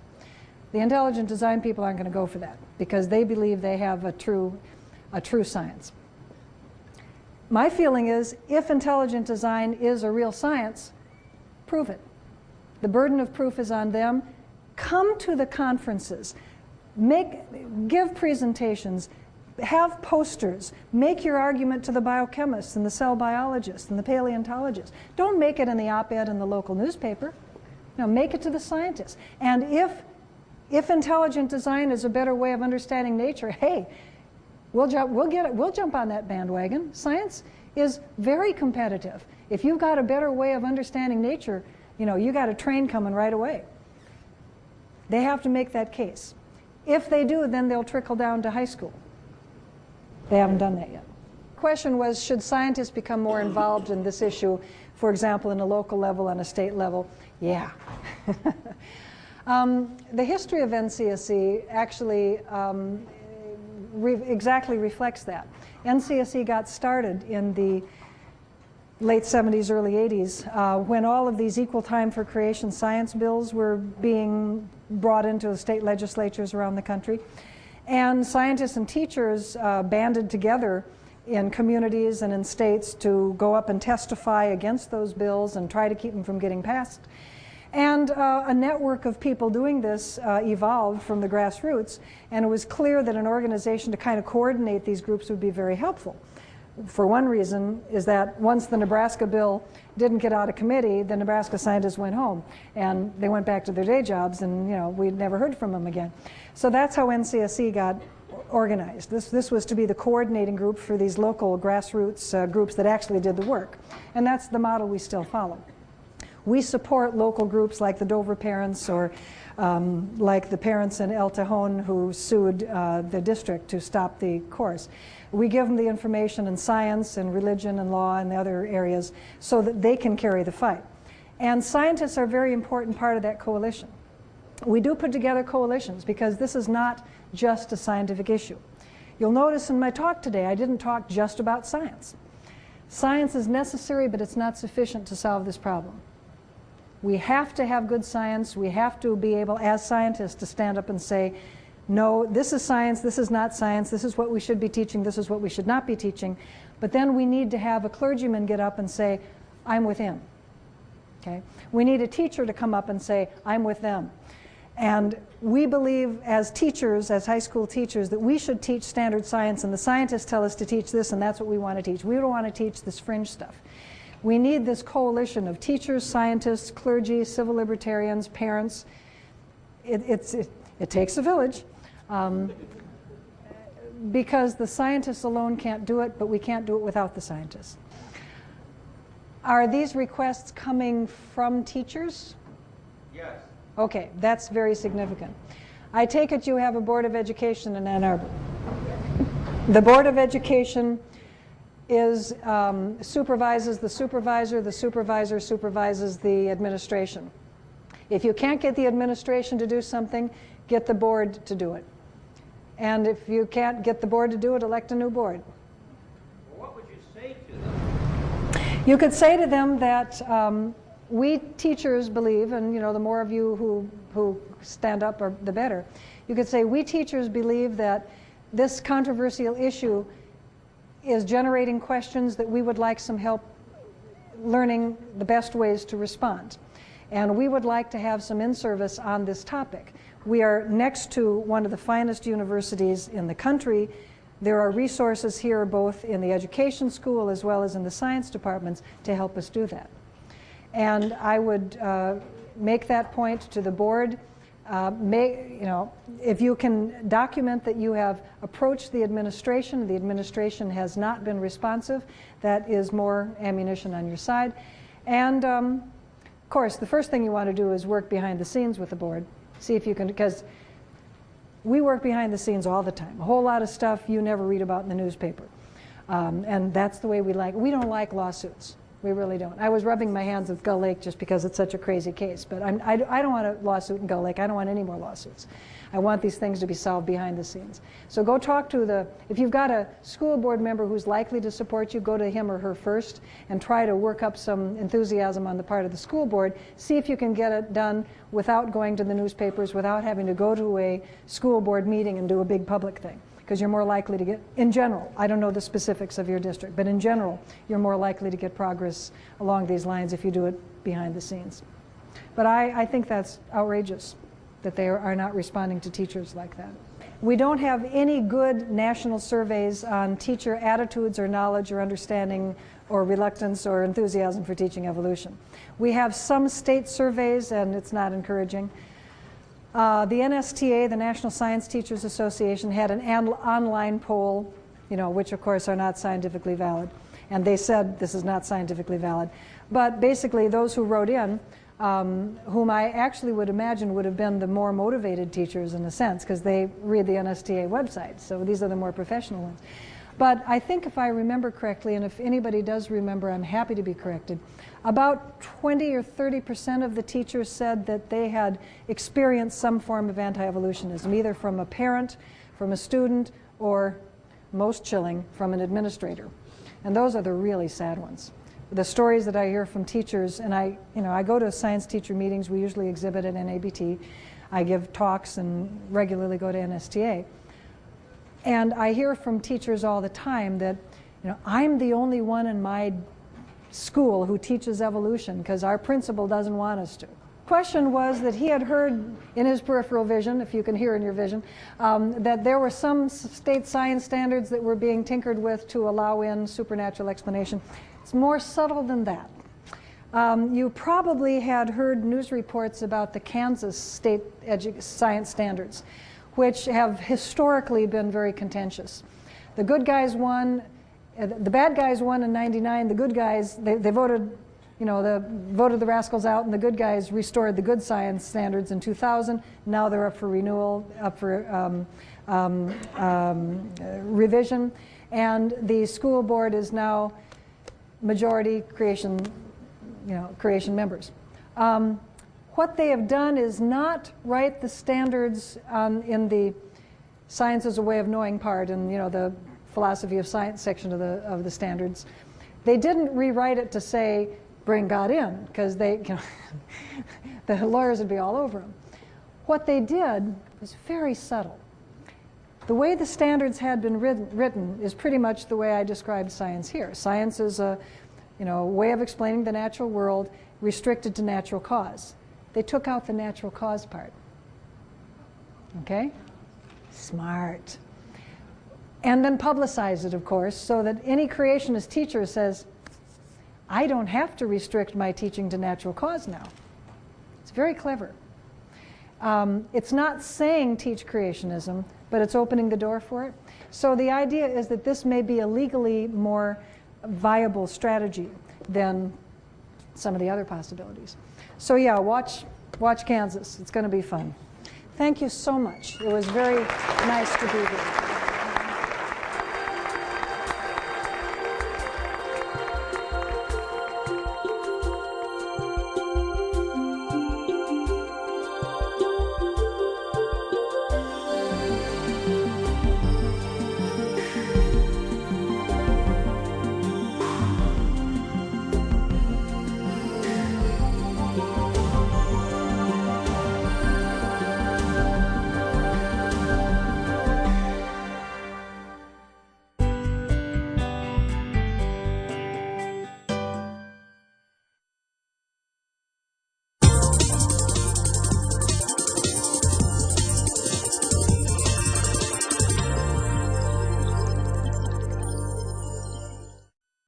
The intelligent design people aren't going to go for that because they believe they have a true science. My feeling is, if intelligent design is a real science, prove it. The burden of proof is on them. Come to the conferences, give presentations, have posters, make your argument to the biochemists and the cell biologists and the paleontologists. Don't make it in the op-ed in the local newspaper. No, make it to the scientists. And if intelligent design is a better way of understanding nature, hey, we'll jump on that bandwagon. Science is very competitive. If you've got a better way of understanding nature, you got a train coming right away. They have to make that case. If they do, then they'll trickle down to high school. They haven't done that yet. The question was, should scientists become more involved in this issue, for example, in a local level and a state level? Yeah. The history of NCSE actually exactly reflects that. NCSE got started in the late 70s, early 80s, when all of these equal time for creation science bills were being brought into the state legislatures around the country. And scientists and teachers banded together in communities and in states to go up and testify against those bills and try to keep them from getting passed. And a network of people doing this evolved from the grassroots, and it was clear that an organization to kind of coordinate these groups would be very helpful. For one reason is that once the Nebraska bill didn't get out of committee, the Nebraska scientists went home, and they went back to their day jobs, and we never heard from them again. So that's how NCSE got organized. This was to be the coordinating group for these local grassroots groups that actually did the work, and that's the model we still follow. We support local groups like the Dover Parents or like the parents in El Tejon who sued the district to stop the course. We give them the information in science and religion and law and the other areas so that they can carry the fight. And scientists are a very important part of that coalition. We do put together coalitions because this is not just a scientific issue. You'll notice in my talk today, I didn't talk just about science. Science is necessary, but it's not sufficient to solve this problem. We have to have good science. We have to be able, as scientists, to stand up and say, no, this is science, this is not science, this is what we should be teaching, this is what we should not be teaching. But then we need to have a clergyman get up and say, I'm with him. Okay? We need a teacher to come up and say, I'm with them. And we believe as teachers, as high school teachers, that we should teach standard science, and the scientists tell us to teach this, and that's what we want to teach. We don't want to teach this fringe stuff. We need this coalition of teachers, scientists, clergy, civil libertarians, parents. It takes a village because the scientists alone can't do it, but we can't do it without the scientists. Are these requests coming from teachers? Yes. Okay, that's very significant. I take it you have a Board of Education in Ann Arbor. The Board of Education supervises the supervisor supervises the administration. If you can't get the administration to do something, get the board to do it. And if you can't get the board to do it, elect a new board. Well, what would you say to them? You could say to them that we teachers believe, and the more of you who stand up, the better. You could say we teachers believe that this controversial issue is generating questions that we would like some help learning the best ways to respond. And we would like to have some in-service on this topic. We are next to one of the finest universities in the country. There are resources here both in the education school as well as in the science departments to help us do that. And I would make that point to the board. If you can document that you have approached the administration has not been responsive, that is more ammunition on your side. And of course, the first thing you want to do is work behind the scenes with the board. See if you can, because we work behind the scenes all the time. A whole lot of stuff you never read about in the newspaper. And that's the way we like. We don't like lawsuits. We really don't. I was rubbing my hands with Gull Lake just because it's such a crazy case, but I don't want a lawsuit in Gull Lake. I don't want any more lawsuits. I want these things to be solved behind the scenes. So go talk to if you've got a school board member who's likely to support you, go to him or her first and try to work up some enthusiasm on the part of the school board. See if you can get it done without going to the newspapers, without having to go to a school board meeting and do a big public thing. because you're more likely to get, in general, I don't know the specifics of your district, but in general, you're more likely to get progress along these lines if you do it behind the scenes. But I think that's outrageous that they are not responding to teachers like that. We don't have any good national surveys on teacher attitudes or knowledge or understanding or reluctance or enthusiasm for teaching evolution. We have some state surveys, and it's not encouraging. The NSTA, the National Science Teachers Association, had an online poll, which of course are not scientifically valid. And they said this is not scientifically valid. But basically those who wrote in, whom I actually would imagine would have been the more motivated teachers in a sense, because they read the NSTA website. So these are the more professional ones. But I think if I remember correctly, and if anybody does remember, I'm happy to be corrected, about 20 or 30% of the teachers said that they had experienced some form of anti-evolutionism, either from a parent, from a student, or, most chilling, from an administrator. And those are the really sad ones. The stories that I hear from teachers, and I go to science teacher meetings, we usually exhibit at NABT, I give talks and regularly go to NSTA. And I hear from teachers all the time that, I'm the only one in my school who teaches evolution because our principal doesn't want us to. Question was that he had heard in his peripheral vision, if you can hear in your vision, that there were some state science standards that were being tinkered with to allow in supernatural explanation. It's more subtle than that. You probably had heard news reports about the Kansas state science standards, which have historically been very contentious. The good guys won, the bad guys won in '99. The good guys, they voted, voted the rascals out, and the good guys restored the good science standards in 2000. Now they're up for renewal, up for revision, and the school board is now majority creation members. What they have done is not write the standards in the science as a way of knowing part and the philosophy of science section of the standards. They didn't rewrite it to say bring God in, because the lawyers would be all over them. What they did was very subtle. The way the standards had been written is pretty much the way I described science here. Science is a way of explaining the natural world restricted to natural cause. They took out the natural cause part. Okay? Smart. And then publicized it, of course, so that any creationist teacher says, I don't have to restrict my teaching to natural cause now. It's very clever. It's not saying teach creationism, but it's opening the door for it. So the idea is that this may be a legally more viable strategy than some of the other possibilities. So yeah, watch Kansas. It's going to be fun. Thank you so much. It was very nice to be here.